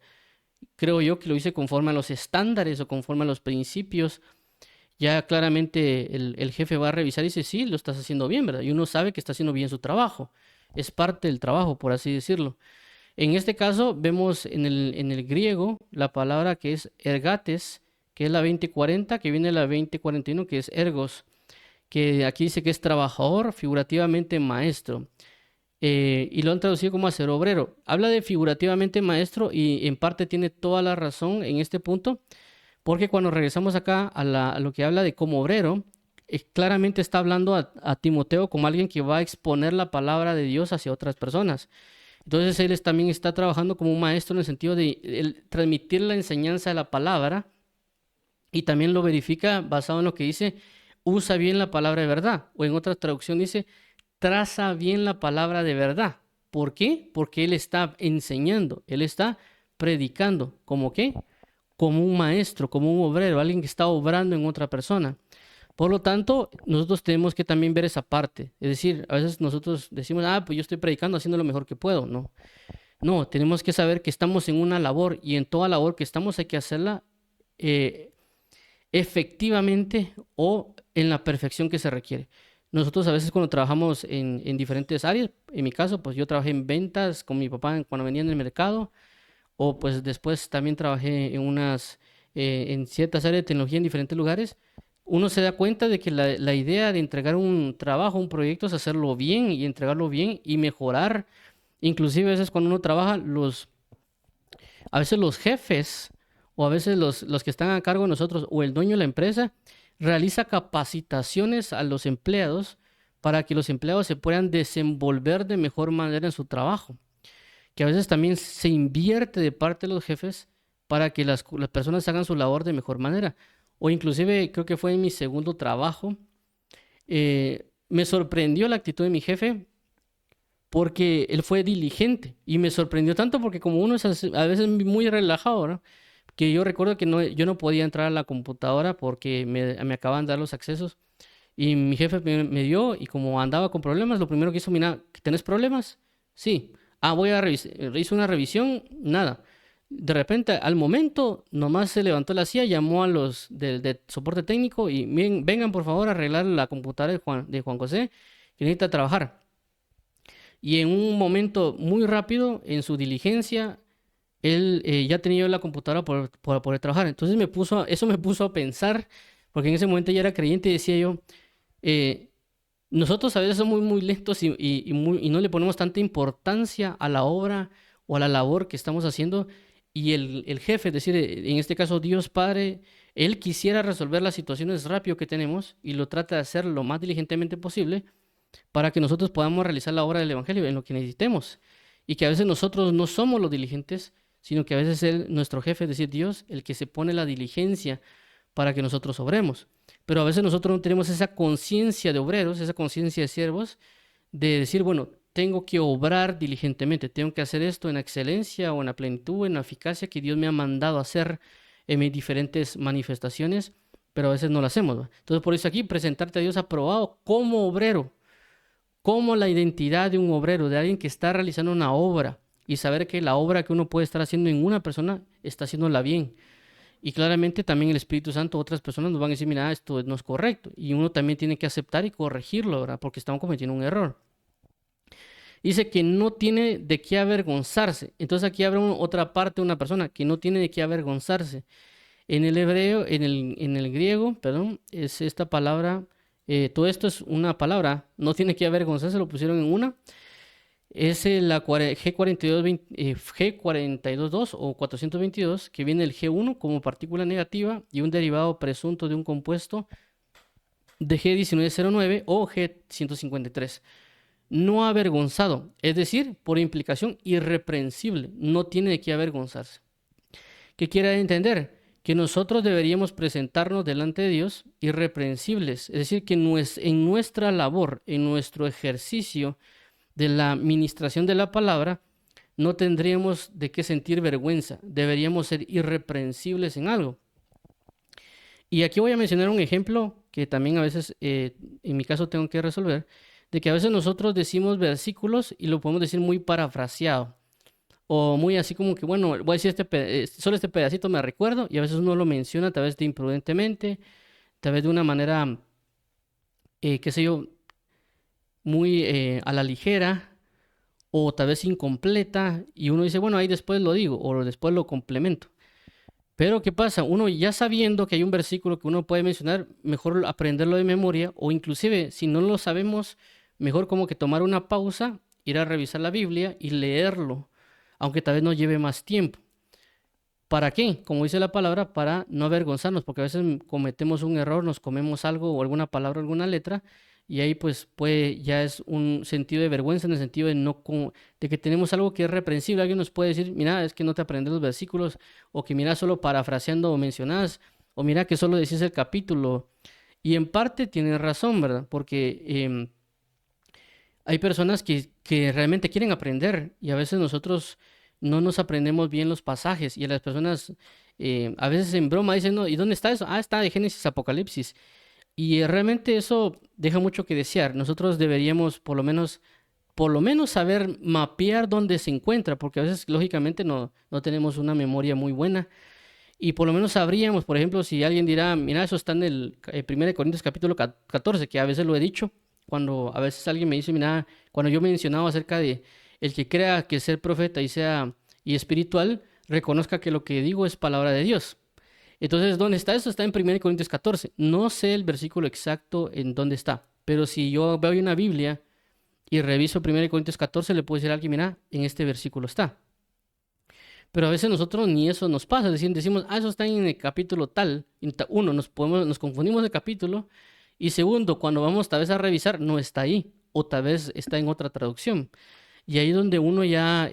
Creo yo que lo hice conforme a los estándares o conforme a los principios. Ya claramente el jefe va a revisar y dice, sí, lo estás haciendo bien, ¿verdad? Y uno sabe que está haciendo bien su trabajo. Es parte del trabajo, por así decirlo. En este caso vemos en el griego la palabra que es ergates, que es la 2040, que viene de la 2041, que es ergos, que aquí dice que es trabajador, figurativamente maestro. Y lo han traducido como hacer obrero. Habla de figurativamente maestro y en parte tiene toda la razón en este punto, porque cuando regresamos acá a lo que habla de como obrero, claramente está hablando a Timoteo como alguien que va a exponer la palabra de Dios hacia otras personas. Entonces él también está trabajando como un maestro en el sentido de transmitir la enseñanza de la palabra y también lo verifica basado en lo que dice, usa bien la palabra de verdad. O en otra traducción dice, traza bien la palabra de verdad. ¿Por qué? Porque él está enseñando, él está predicando. ¿Cómo qué? Como un maestro, como un obrero, alguien que está obrando en otra persona. Por lo tanto, nosotros tenemos que también ver esa parte. Es decir, a veces nosotros decimos, pues yo estoy predicando haciendo lo mejor que puedo. No, no, tenemos que saber que estamos en una labor y en toda labor que estamos hay que hacerla efectivamente o en la perfección que se requiere. Nosotros a veces cuando trabajamos en diferentes áreas, en mi caso, pues yo trabajé en ventas con mi papá cuando vendía en el mercado, o pues después también trabajé en ciertas áreas de tecnología en diferentes lugares. Uno se da cuenta de que la idea de entregar un trabajo, un proyecto es hacerlo bien y entregarlo bien y mejorar. Inclusive a veces cuando uno trabaja, a veces los jefes o a veces los que están a cargo de nosotros o el dueño de la empresa realiza capacitaciones a los empleados para que los empleados se puedan desenvolver de mejor manera en su trabajo. Que a veces también se invierte de parte de los jefes para que las personas hagan su labor de mejor manera. O inclusive creo que fue en mi segundo trabajo, me sorprendió la actitud de mi jefe porque él fue diligente y me sorprendió tanto porque como uno es a veces muy relajado, ¿no? Que yo recuerdo que yo no podía entrar a la computadora porque me acaban de dar los accesos y mi jefe me dio y como andaba con problemas, lo primero que hizo, mira, ¿tenés problemas? Sí. Voy a revisar, hizo una revisión, nada. De repente, al momento, nomás se levantó la silla, llamó a los de soporte técnico y vengan por favor a arreglar la computadora de Juan José, que necesita trabajar. Y en un momento muy rápido, en su diligencia, él ya tenía la computadora para poder trabajar. Entonces eso me puso a pensar, porque en ese momento ya era creyente y decía yo, eh, nosotros a veces somos muy lentos y no le ponemos tanta importancia a la obra o a la labor que estamos haciendo. Y el jefe, es decir, en este caso Dios Padre, Él quisiera resolver las situaciones rápido que tenemos y lo trata de hacer lo más diligentemente posible para que nosotros podamos realizar la obra del Evangelio en lo que necesitemos. Y que a veces nosotros no somos los diligentes, sino que a veces es nuestro jefe, es decir, Dios, el que se pone la diligencia para que nosotros obremos. Pero a veces nosotros no tenemos esa conciencia de obreros, esa conciencia de siervos, de decir, bueno, tengo que obrar diligentemente, tengo que hacer esto en la excelencia o en la plenitud, en la eficacia que Dios me ha mandado a hacer en mis diferentes manifestaciones, pero a veces no lo hacemos, ¿va? Entonces, por eso aquí presentarte a Dios aprobado como obrero, como la identidad de un obrero, de alguien que está realizando una obra y saber que la obra que uno puede estar haciendo en una persona está haciéndola bien. Y claramente también el Espíritu Santo, otras personas nos van a decir, mira, esto no es correcto. Y uno también tiene que aceptar y corregirlo, ¿verdad? Porque estamos cometiendo un error. Dice que no tiene de qué avergonzarse. Entonces aquí abre otra parte de una persona que no tiene de qué avergonzarse. En el hebreo, en el griego, perdón, es esta palabra, todo esto es una palabra, no tiene que avergonzarse, lo pusieron en una. Es la G42.2 o 422, que viene el G1 como partícula negativa y un derivado presunto de un compuesto de G1909 o G153. No avergonzado, es decir, por implicación irreprensible, no tiene de qué avergonzarse. ¿Qué quiere entender? Que nosotros deberíamos presentarnos delante de Dios irreprensibles, es decir, que en nuestra labor, en nuestro ejercicio de la ministración de la palabra, no tendríamos de qué sentir vergüenza, deberíamos ser irreprensibles en algo. Y aquí voy a mencionar un ejemplo que también a veces, en mi caso, tengo que resolver, de que a veces nosotros decimos versículos y lo podemos decir muy parafraseado, o muy así como que, bueno, voy a decir solo este pedacito me recuerdo, y a veces uno lo menciona tal vez de imprudentemente, tal vez de una manera, qué sé yo, muy a la ligera, o tal vez incompleta, y uno dice, bueno, ahí después lo digo, o después lo complemento. Pero ¿qué pasa? Uno ya sabiendo que hay un versículo que uno puede mencionar, mejor aprenderlo de memoria, o inclusive si no lo sabemos, mejor como que tomar una pausa, ir a revisar la Biblia y leerlo, aunque tal vez nos lleve más tiempo. ¿Para qué? Como dice la palabra, para no avergonzarnos, porque a veces cometemos un error, nos comemos algo o alguna palabra o alguna letra, y ahí pues ya es un sentido de vergüenza en el sentido de de que tenemos algo que es reprensible. Alguien nos puede decir, mira, es que no te aprendes los versículos, o que mira, solo parafraseando o mencionás, o mira que solo decís el capítulo. Y en parte tienes razón, ¿verdad? Porque hay personas que realmente quieren aprender y a veces nosotros no nos aprendemos bien los pasajes y a las personas a veces en broma dicen, no, ¿y dónde está eso? Ah, está de Génesis Apocalipsis. Y realmente eso deja mucho que desear. Nosotros deberíamos por lo menos saber mapear dónde se encuentra, porque a veces lógicamente no tenemos una memoria muy buena. Y por lo menos sabríamos, por ejemplo, si alguien dirá, mira, eso está en el 1 Corintios capítulo 14, que a veces lo he dicho, cuando a veces alguien me dice, mira, cuando yo he mencionado acerca de el que crea que ser profeta y espiritual, reconozca que lo que digo es palabra de Dios. Entonces, ¿dónde está eso? Está en 1 Corintios 14. No sé el versículo exacto en dónde está, pero si yo veo una Biblia y reviso 1 Corintios 14, le puedo decir a alguien, mira, en este versículo está. Pero a veces nosotros ni eso nos pasa, es decir, decimos, ah, eso está en el capítulo tal. Uno, nos confundimos de capítulo. Y segundo, cuando vamos tal vez a revisar, no está ahí. O tal vez está en otra traducción. Y ahí es donde uno ya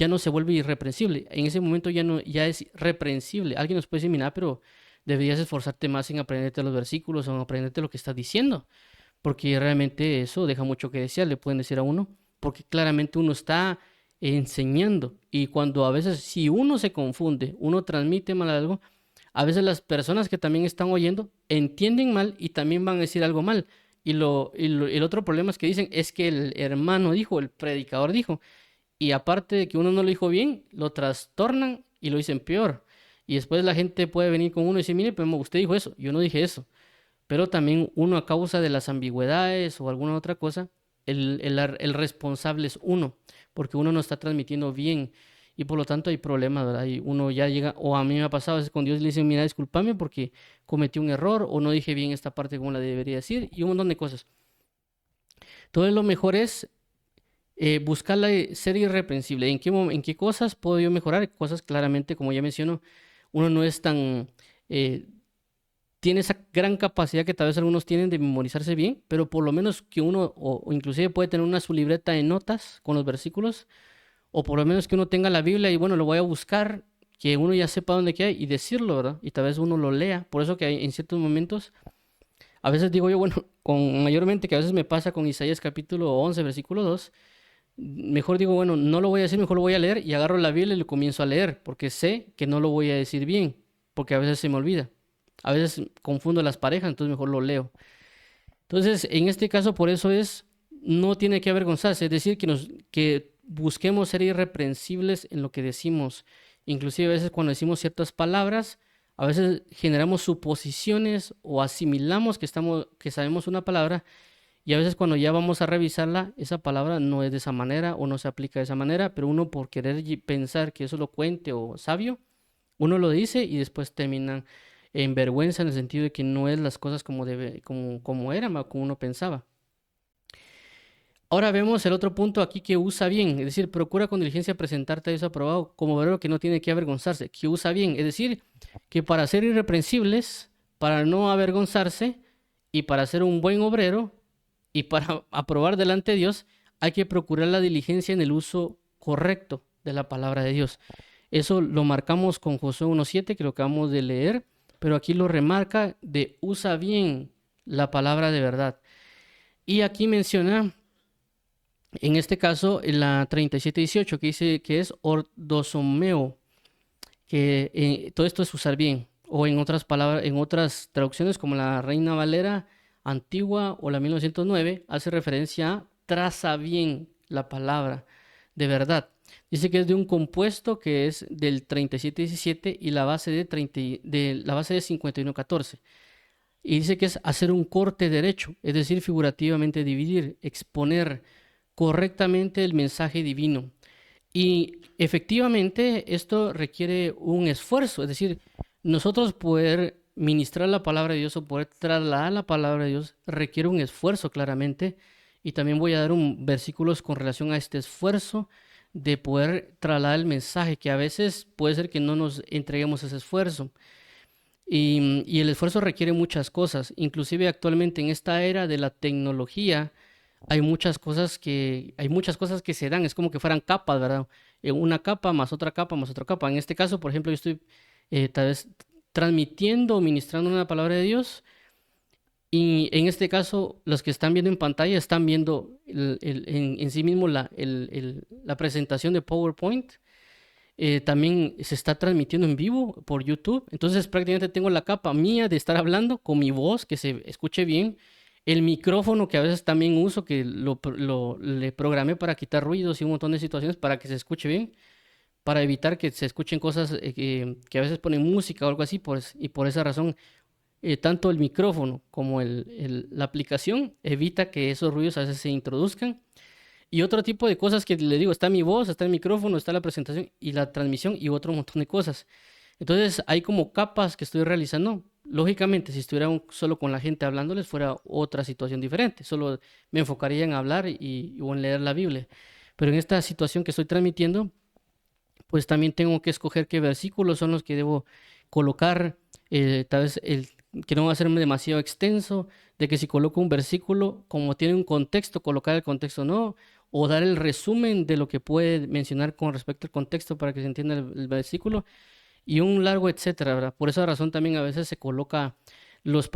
no se vuelve irreprensible. En ese momento ya es reprensible. Alguien nos puede decir, mira, pero deberías esforzarte más en aprenderte los versículos o en aprenderte lo que estás diciendo. Porque realmente eso deja mucho que desear, le pueden decir a uno. Porque claramente uno está enseñando. Y cuando a veces, si uno se confunde, uno transmite mal algo, a veces las personas que también están oyendo entienden mal y también van a decir algo mal. El otro problema es que dicen, es que el hermano dijo, el predicador dijo. Y aparte de que uno no lo dijo bien, lo trastornan y lo dicen peor. Y después la gente puede venir con uno y decir, mire, pero usted dijo eso, yo no dije eso. Pero también uno a causa de las ambigüedades o alguna otra cosa, el responsable es uno, porque uno no está transmitiendo bien. y por lo tanto hay problemas, ¿verdad? Y uno ya llega, o a mí me ha pasado a veces con Dios, le dicen, mira, discúlpame porque cometí un error o no dije bien esta parte como la debería decir y un montón de cosas. Entonces lo mejor es buscar ser irreprensible. En qué cosas puedo yo mejorar? Cosas claramente, como ya menciono, uno no es tan... eh, tiene esa gran capacidad que tal vez algunos tienen de memorizarse bien, pero por lo menos que uno, o inclusive puede tener su libreta de notas con los versículos, o por lo menos que uno tenga la Biblia y bueno, lo voy a buscar, que uno ya sepa dónde queda y decirlo, ¿verdad? Y tal vez uno lo lea. Por eso que en ciertos momentos, a veces digo yo, bueno, mayormente que a veces me pasa con Isaías capítulo 11 versículo 2, mejor digo, bueno, no lo voy a decir, mejor lo voy a leer y agarro la Biblia y lo comienzo a leer, porque sé que no lo voy a decir bien, porque a veces se me olvida. A veces confundo las parejas, entonces mejor lo leo. Entonces, en este caso, por eso no tiene que avergonzarse, es decir, que busquemos ser irreprensibles en lo que decimos. Inclusive a veces cuando decimos ciertas palabras, a veces generamos suposiciones o asimilamos que sabemos una palabra y a veces cuando ya vamos a revisarla, esa palabra no es de esa manera o no se aplica de esa manera, pero uno por querer pensar que eso lo cuente o sabio, uno lo dice y después terminan en vergüenza en el sentido de que no es las cosas como eran, como uno pensaba. Ahora vemos el otro punto aquí que usa bien, es decir, procura con diligencia presentarte a Dios aprobado como obrero que no tiene que avergonzarse, que usa bien, es decir, que para ser irreprensibles, para no avergonzarse y para ser un buen obrero y para aprobar delante de Dios, hay que procurar la diligencia en el uso correcto de la palabra de Dios. Eso lo marcamos con Josué 1.7, que lo acabamos de leer, pero aquí lo remarca de usa bien la palabra de verdad. Y aquí menciona, en este caso, en la 37.18, que dice que es ordosomeo, que todo esto es usar bien. O en otras palabras, en otras traducciones, como la Reina Valera antigua o la 1909, hace referencia a traza bien la palabra de verdad. Dice que es de un compuesto que es del 37.17 y la base la base de 51.14. Y dice que es hacer un corte derecho, es decir, figurativamente dividir, exponer correctamente el mensaje divino. Y efectivamente esto requiere un esfuerzo, es decir, nosotros poder ministrar la palabra de Dios o poder trasladar la palabra de Dios requiere un esfuerzo claramente. Y también voy a dar versículos con relación a este esfuerzo de poder trasladar el mensaje, que a veces puede ser que no nos entreguemos ese esfuerzo. Y el esfuerzo requiere muchas cosas, inclusive actualmente en esta era de la tecnología hay muchas cosas que se dan, es como que fueran capas, ¿verdad? Una capa más otra capa más otra capa. En este caso, por ejemplo, yo estoy tal vez transmitiendo o ministrando una palabra de Dios y en este caso los que están viendo en pantalla están viendo en sí mismo la presentación de PowerPoint. También se está transmitiendo en vivo por YouTube. Entonces prácticamente tengo la capa mía de estar hablando con mi voz, que se escuche bien. El micrófono que a veces también uso, que le programé para quitar ruidos y un montón de situaciones para que se escuche bien, para evitar que se escuchen cosas que a veces ponen música o algo así. Y por esa razón, tanto el micrófono como la aplicación evita que esos ruidos a veces se introduzcan. Y otro tipo de cosas que le digo, está mi voz, está el micrófono, está la presentación y la transmisión y otro montón de cosas. Entonces hay como capas que estoy realizando. Lógicamente, si estuviera solo con la gente hablándoles, fuera otra situación diferente. Solo me enfocaría en hablar o en leer la Biblia. Pero en esta situación que estoy transmitiendo, pues también tengo que escoger qué versículos son los que debo colocar. Tal vez que no va a ser demasiado extenso, de que si coloco un versículo, como tiene un contexto, colocar el contexto no, o dar el resumen de lo que puede mencionar con respecto al contexto para que se entienda el versículo, y un largo etcétera, ¿verdad? Por esa razón también a veces se coloca los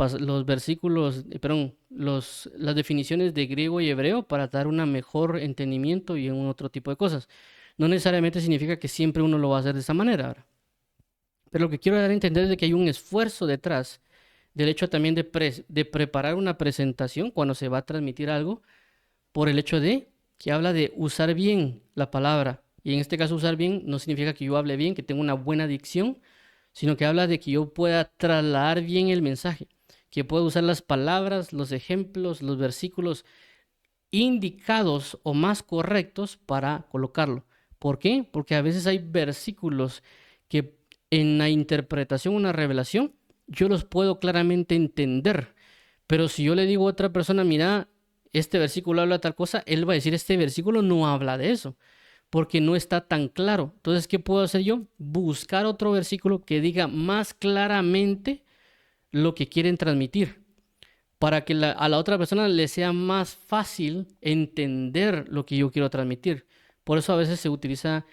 versículos, perdón, las definiciones de griego y hebreo para dar un mejor entendimiento y un otro tipo de cosas. No necesariamente significa que siempre uno lo va a hacer de esa manera, ¿verdad? Pero lo que quiero dar a entender es de que hay un esfuerzo detrás del hecho también de preparar una presentación cuando se va a transmitir algo, por el hecho de que habla de usar bien la palabra. Y en este caso usar bien no significa que yo hable bien, que tenga una buena dicción, sino que habla de que yo pueda trasladar bien el mensaje, que pueda usar las palabras, los ejemplos, los versículos indicados o más correctos para colocarlo, ¿Por qué? Porque a veces hay versículos que en la interpretación, una revelación, yo los puedo claramente entender. Pero si yo le digo a otra persona, mira, este versículo habla de tal cosa, él va a decir, este versículo no habla de eso, porque no está tan claro. Entonces, ¿qué puedo hacer yo? Buscar otro versículo que diga más claramente lo que quieren transmitir, para que a la otra persona le sea más fácil entender lo que yo quiero transmitir. Por eso a veces se utiliza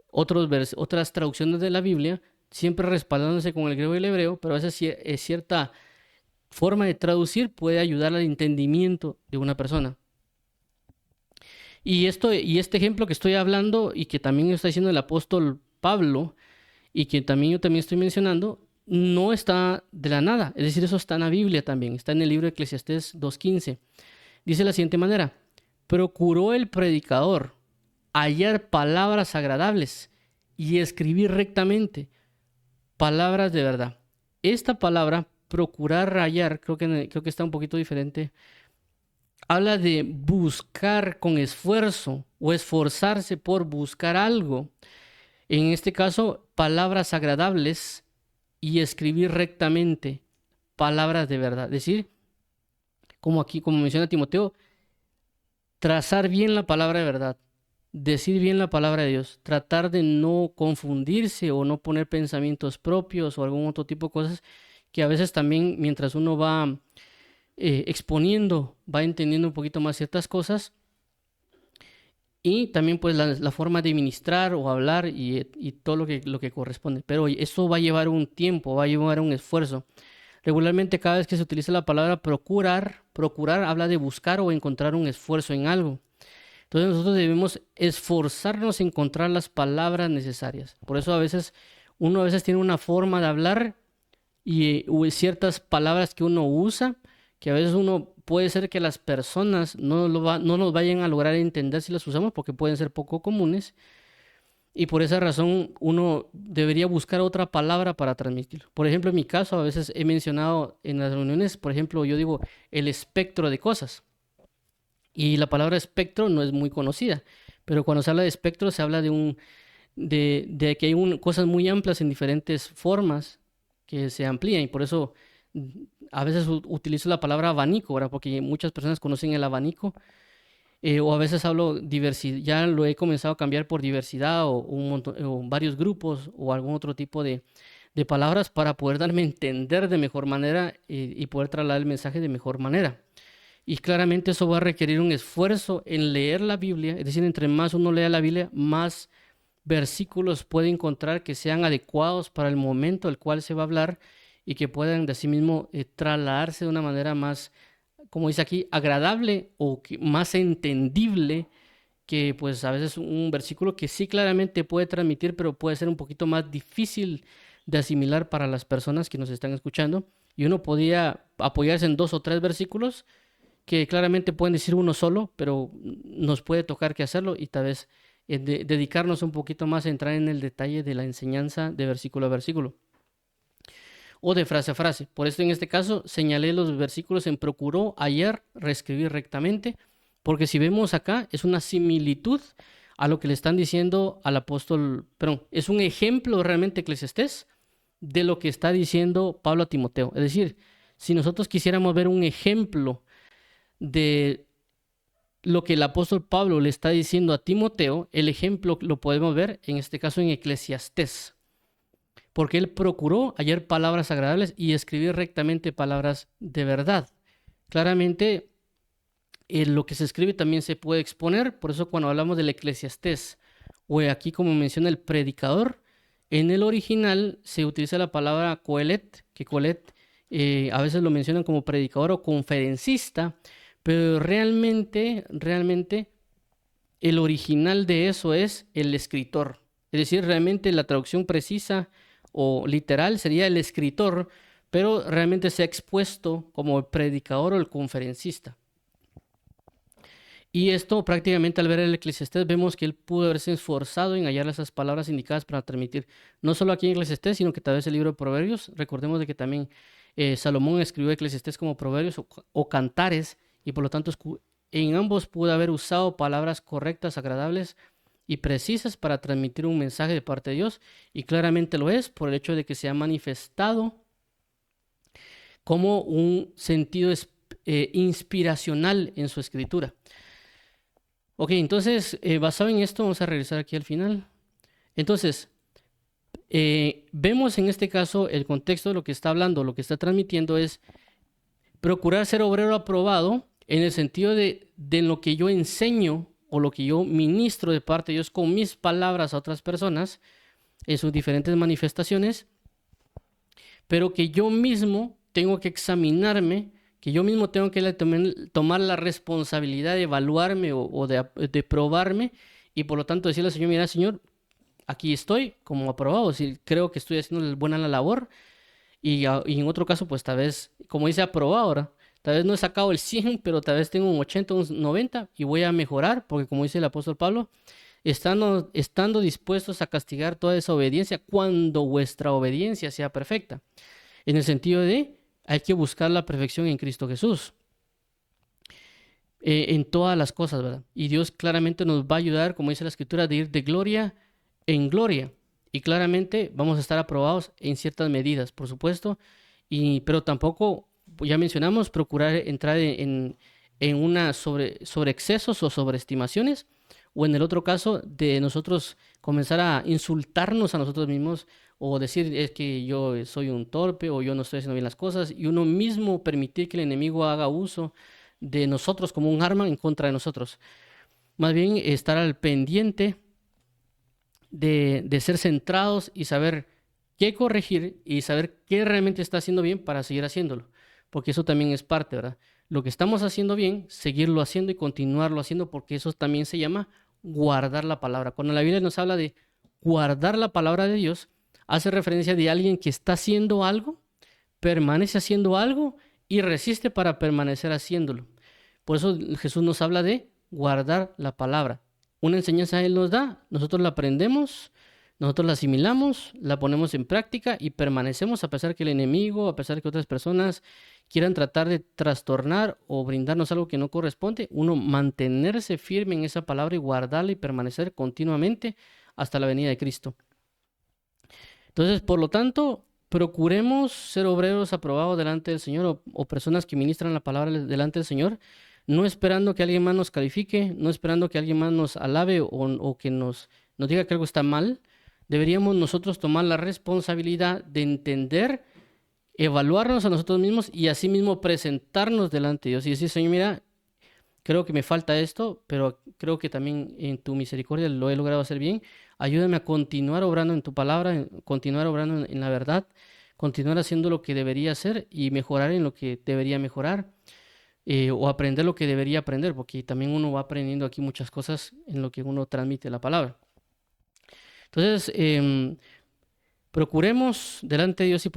otras traducciones de la Biblia, siempre respaldándose con el griego y el hebreo, pero a veces cierta forma de traducir puede ayudar al entendimiento de una persona. Y este ejemplo que estoy hablando y que también está diciendo el apóstol Pablo y que también yo también estoy mencionando, no está de la nada. Es decir, eso está en la Biblia también, está en el libro de Eclesiastés 2:15. Dice de la siguiente manera: procuró el predicador hallar palabras agradables y escribir rectamente palabras de verdad. Esta palabra, procurar hallar, creo que está un poquito diferente. Habla de buscar con esfuerzo o esforzarse por buscar algo. En este caso, palabras agradables y escribir rectamente palabras de verdad. Es decir, como aquí, como menciona Timoteo, trazar bien la palabra de verdad, decir bien la palabra de Dios, tratar de no confundirse o no poner pensamientos propios o algún otro tipo de cosas que a veces también mientras uno va exponiendo, va entendiendo un poquito más ciertas cosas. Y también pues la forma de ministrar o hablar y todo lo que corresponde. Pero eso va a llevar un tiempo, va a llevar un esfuerzo. Regularmente cada vez que se utiliza la palabra procurar habla de buscar o encontrar un esfuerzo en algo. Entonces nosotros debemos esforzarnos en encontrar las palabras necesarias. Por eso uno a veces tiene una forma de hablar y ciertas palabras que uno usa, que a veces uno puede ser que las personas no nos vayan a lograr entender si las usamos porque pueden ser poco comunes. Y por esa razón uno debería buscar otra palabra para transmitirlo. Por ejemplo, en mi caso, a veces he mencionado en las reuniones, por ejemplo, yo digo el espectro de cosas. Y la palabra espectro no es muy conocida, pero cuando se habla de espectro se habla de que hay cosas muy amplias en diferentes formas que se amplían. Y por eso a veces utilizo la palabra abanico, ¿verdad? Porque muchas personas conocen el abanico. O a veces hablo diversidad, ya lo he comenzado a cambiar por diversidad o varios grupos o algún otro tipo de palabras para poder darme a entender de mejor manera y poder trasladar el mensaje de mejor manera. Y claramente eso va a requerir un esfuerzo en leer la Biblia, es decir, entre más uno lea la Biblia, más versículos puede encontrar que sean adecuados para el momento al cual se va a hablar y que puedan de sí mismo trasladarse de una manera más, como dice aquí, agradable o más entendible que pues a veces un versículo que sí claramente puede transmitir, pero puede ser un poquito más difícil de asimilar para las personas que nos están escuchando. Y uno podía apoyarse en 2 o 3 versículos que claramente pueden decir uno solo, pero nos puede tocar que hacerlo y tal vez dedicarnos un poquito más a entrar en el detalle de la enseñanza de versículo a versículo o de frase a frase. Por esto en este caso señalé los versículos en procuró, hallar, reescribir rectamente, porque si vemos acá es una similitud a lo que le están diciendo al apóstol, perdón, es un ejemplo realmente Eclesiastés de lo que está diciendo Pablo a Timoteo. Es decir, si nosotros quisiéramos ver un ejemplo de lo que el apóstol Pablo le está diciendo a Timoteo, el ejemplo lo podemos ver en este caso en Eclesiastés, porque él procuró hallar palabras agradables y escribir rectamente palabras de verdad. Claramente, lo que se escribe también se puede exponer, por eso cuando hablamos del Eclesiastés, o aquí como menciona el predicador, en el original se utiliza la palabra coelet, que coelet a veces lo mencionan como predicador o conferencista, pero realmente el original de eso es el escritor. Es decir, realmente la traducción precisa o literal sería el escritor, pero realmente se ha expuesto como el predicador o el conferencista. Y esto prácticamente al ver el Eclesiastés vemos que él pudo haberse esforzado en hallar esas palabras indicadas para transmitir, no solo aquí en Eclesiastés, sino que tal vez el libro de Proverbios. Recordemos de que también Salomón escribió Eclesiastés como Proverbios o Cantares, y por lo tanto en ambos pudo haber usado palabras correctas, agradables y precisas para transmitir un mensaje de parte de Dios, y claramente lo es por el hecho de que se ha manifestado como un sentido inspiracional en su escritura. Ok, entonces, basado en esto, vamos a regresar aquí al final. Entonces, vemos en este caso el contexto de lo que está hablando, lo que está transmitiendo es procurar ser obrero aprobado en el sentido de lo que yo enseño o lo que yo ministro de parte de Dios con mis palabras a otras personas en sus diferentes manifestaciones, pero que yo mismo tengo que examinarme, que yo mismo tengo que tomar la responsabilidad de evaluarme o de probarme y por lo tanto decirle al Señor, mira, Señor, aquí estoy como aprobado, si creo que estoy haciendo buena la labor y en otro caso, pues tal vez, como dice aprobado ahora, tal vez no he sacado el 100, pero tal vez tengo un 80, un 90 y voy a mejorar, porque como dice el apóstol Pablo, estando dispuestos a castigar toda desobediencia cuando vuestra obediencia sea perfecta. En el sentido de, hay que buscar la perfección en Cristo Jesús. En todas las cosas, ¿verdad? Y Dios claramente nos va a ayudar, como dice la Escritura, de ir de gloria en gloria. Y claramente vamos a estar aprobados en ciertas medidas, por supuesto, pero tampoco, ya mencionamos, procurar entrar en una sobre excesos o sobreestimaciones, o en el otro caso de nosotros comenzar a insultarnos a nosotros mismos o decir es que yo soy un torpe o yo no estoy haciendo bien las cosas y uno mismo permitir que el enemigo haga uso de nosotros como un arma en contra de nosotros. Más bien estar al pendiente de ser centrados y saber qué corregir y saber qué realmente está haciendo bien para seguir haciéndolo, porque eso también es parte, ¿verdad? Lo que estamos haciendo bien, seguirlo haciendo y continuarlo haciendo, porque eso también se llama guardar la palabra. Cuando la Biblia nos habla de guardar la palabra de Dios, hace referencia de alguien que está haciendo algo, permanece haciendo algo y resiste para permanecer haciéndolo. Por eso Jesús nos habla de guardar la palabra. Una enseñanza Él nos da, nosotros la aprendemos, nosotros la asimilamos, la ponemos en práctica y permanecemos a pesar que el enemigo, a pesar que otras personas quieran tratar de trastornar o brindarnos algo que no corresponde, uno mantenerse firme en esa palabra y guardarla y permanecer continuamente hasta la venida de Cristo. Entonces, por lo tanto, procuremos ser obreros aprobados delante del Señor o personas que ministran la palabra delante del Señor, no esperando que alguien más nos califique, no esperando que alguien más nos alabe o que nos diga que algo está mal. Deberíamos nosotros tomar la responsabilidad de entender, evaluarnos a nosotros mismos y asimismo presentarnos delante de Dios y decir, Señor, mira, creo que me falta esto, pero creo que también en tu misericordia lo he logrado hacer bien. Ayúdame a continuar obrando en tu palabra, continuar obrando en la verdad, continuar haciendo lo que debería hacer y mejorar en lo que debería mejorar. O aprender lo que debería aprender, porque también uno va aprendiendo aquí muchas cosas en lo que uno transmite la palabra. Entonces, procuremos delante de Dios y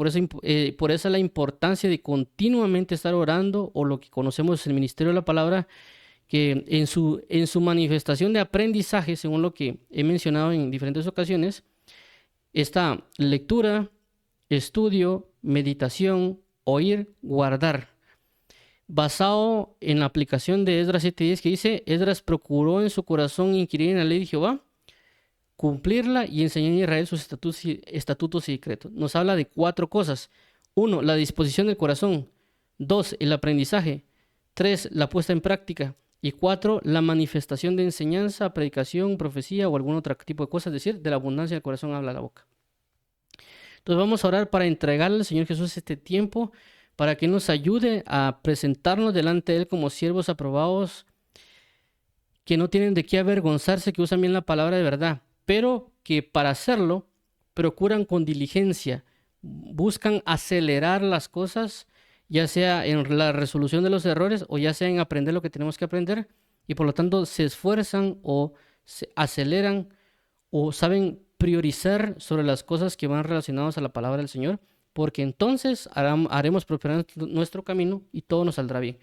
por eso la importancia de continuamente estar orando o lo que conocemos el ministerio de la palabra, que en su manifestación de aprendizaje, según lo que he mencionado en diferentes ocasiones, está lectura, estudio, meditación, oír, guardar. Basado en la aplicación de Esdras 7:10 que dice, Esdras procuró en su corazón inquirir en la ley de Jehová, cumplirla y enseñar a Israel sus estatutos y decretos. Nos habla de 4 cosas. 1, la disposición del corazón. 2, el aprendizaje. 3, la puesta en práctica. Y 4, la manifestación de enseñanza, predicación, profecía o algún otro tipo de cosas. Es decir, de la abundancia del corazón habla la boca. Entonces vamos a orar para entregarle al Señor Jesús este tiempo, para que nos ayude a presentarnos delante de Él como siervos aprobados, que no tienen de qué avergonzarse, que usan bien la palabra de verdad, pero que para hacerlo procuran con diligencia, buscan acelerar las cosas, ya sea en la resolución de los errores o ya sea en aprender lo que tenemos que aprender, y por lo tanto se esfuerzan o se aceleran o saben priorizar sobre las cosas que van relacionadas a la palabra del Señor, porque entonces haremos prosperar nuestro camino y todo nos saldrá bien.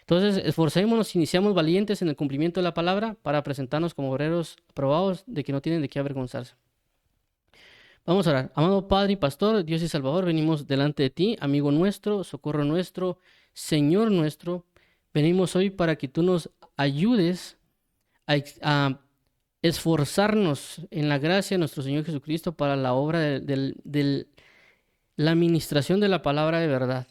Entonces, esforcémonos, iniciamos valientes en el cumplimiento de la palabra para presentarnos como obreros aprobados de que no tienen de qué avergonzarse. Vamos a orar. Amado Padre y Pastor, Dios y Salvador, venimos delante de ti, amigo nuestro, socorro nuestro, Señor nuestro. Venimos hoy para que tú nos ayudes a esforzarnos en la gracia de nuestro Señor Jesucristo para la obra de la administración de la palabra de verdad,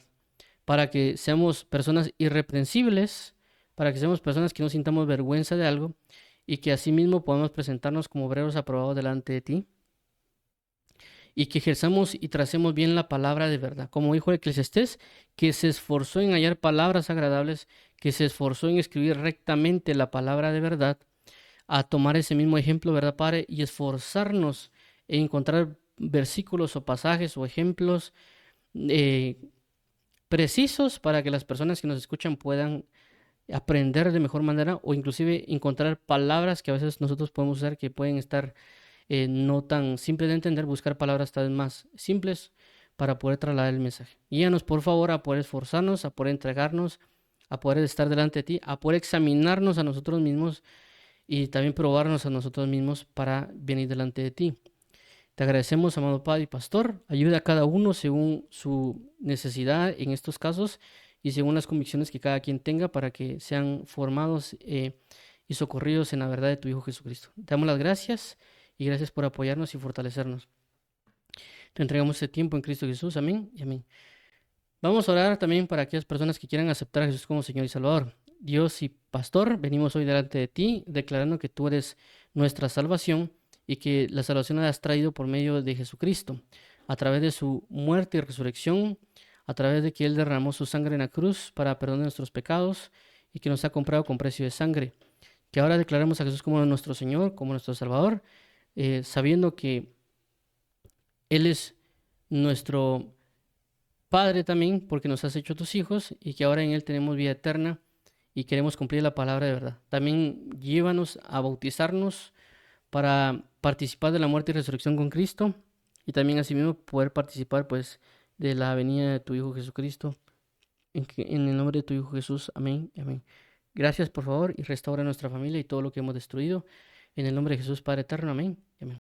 para que seamos personas irreprensibles, para que seamos personas que no sintamos vergüenza de algo y que asimismo podamos presentarnos como obreros aprobados delante de ti y que ejerzamos y tracemos bien la palabra de verdad. Como dijo Eclesiastés, que se esforzó en hallar palabras agradables, que se esforzó en escribir rectamente la palabra de verdad, a tomar ese mismo ejemplo, ¿verdad, Padre? Y esforzarnos en encontrar versículos o pasajes o ejemplos eh, precisos para que las personas que nos escuchan puedan aprender de mejor manera o inclusive encontrar palabras que a veces nosotros podemos usar que pueden estar no tan simples de entender, buscar palabras tal vez más simples para poder trasladar el mensaje. Guíanos por favor a poder esforzarnos, a poder entregarnos, a poder estar delante de ti, a poder examinarnos a nosotros mismos y también probarnos a nosotros mismos para venir delante de ti. Te agradecemos, amado Padre y Pastor. Ayuda a cada uno según su necesidad en estos casos y según las convicciones que cada quien tenga para que sean formados y socorridos en la verdad de tu Hijo Jesucristo. Te damos las gracias y gracias por apoyarnos y fortalecernos. Te entregamos este tiempo en Cristo Jesús. Amén y amén. Vamos a orar también para aquellas personas que quieran aceptar a Jesús como Señor y Salvador. Dios y Pastor, venimos hoy delante de ti declarando que tú eres nuestra salvación y que la salvación la has traído por medio de Jesucristo, a través de su muerte y resurrección, a través de que Él derramó su sangre en la cruz para perdonar nuestros pecados y que nos ha comprado con precio de sangre. Que ahora declaremos a Jesús como nuestro Señor, como nuestro Salvador, sabiendo que Él es nuestro Padre también, porque nos has hecho tus hijos y que ahora en Él tenemos vida eterna y queremos cumplir la palabra de verdad. También llévanos a bautizarnos para participar de la muerte y resurrección con Cristo y también asimismo poder participar pues de la venida de tu Hijo Jesucristo. En el nombre de tu Hijo Jesús, amén, amén. Gracias por favor y restaura nuestra familia y todo lo que hemos destruido. En el nombre de Jesús, Padre eterno, amén, amén.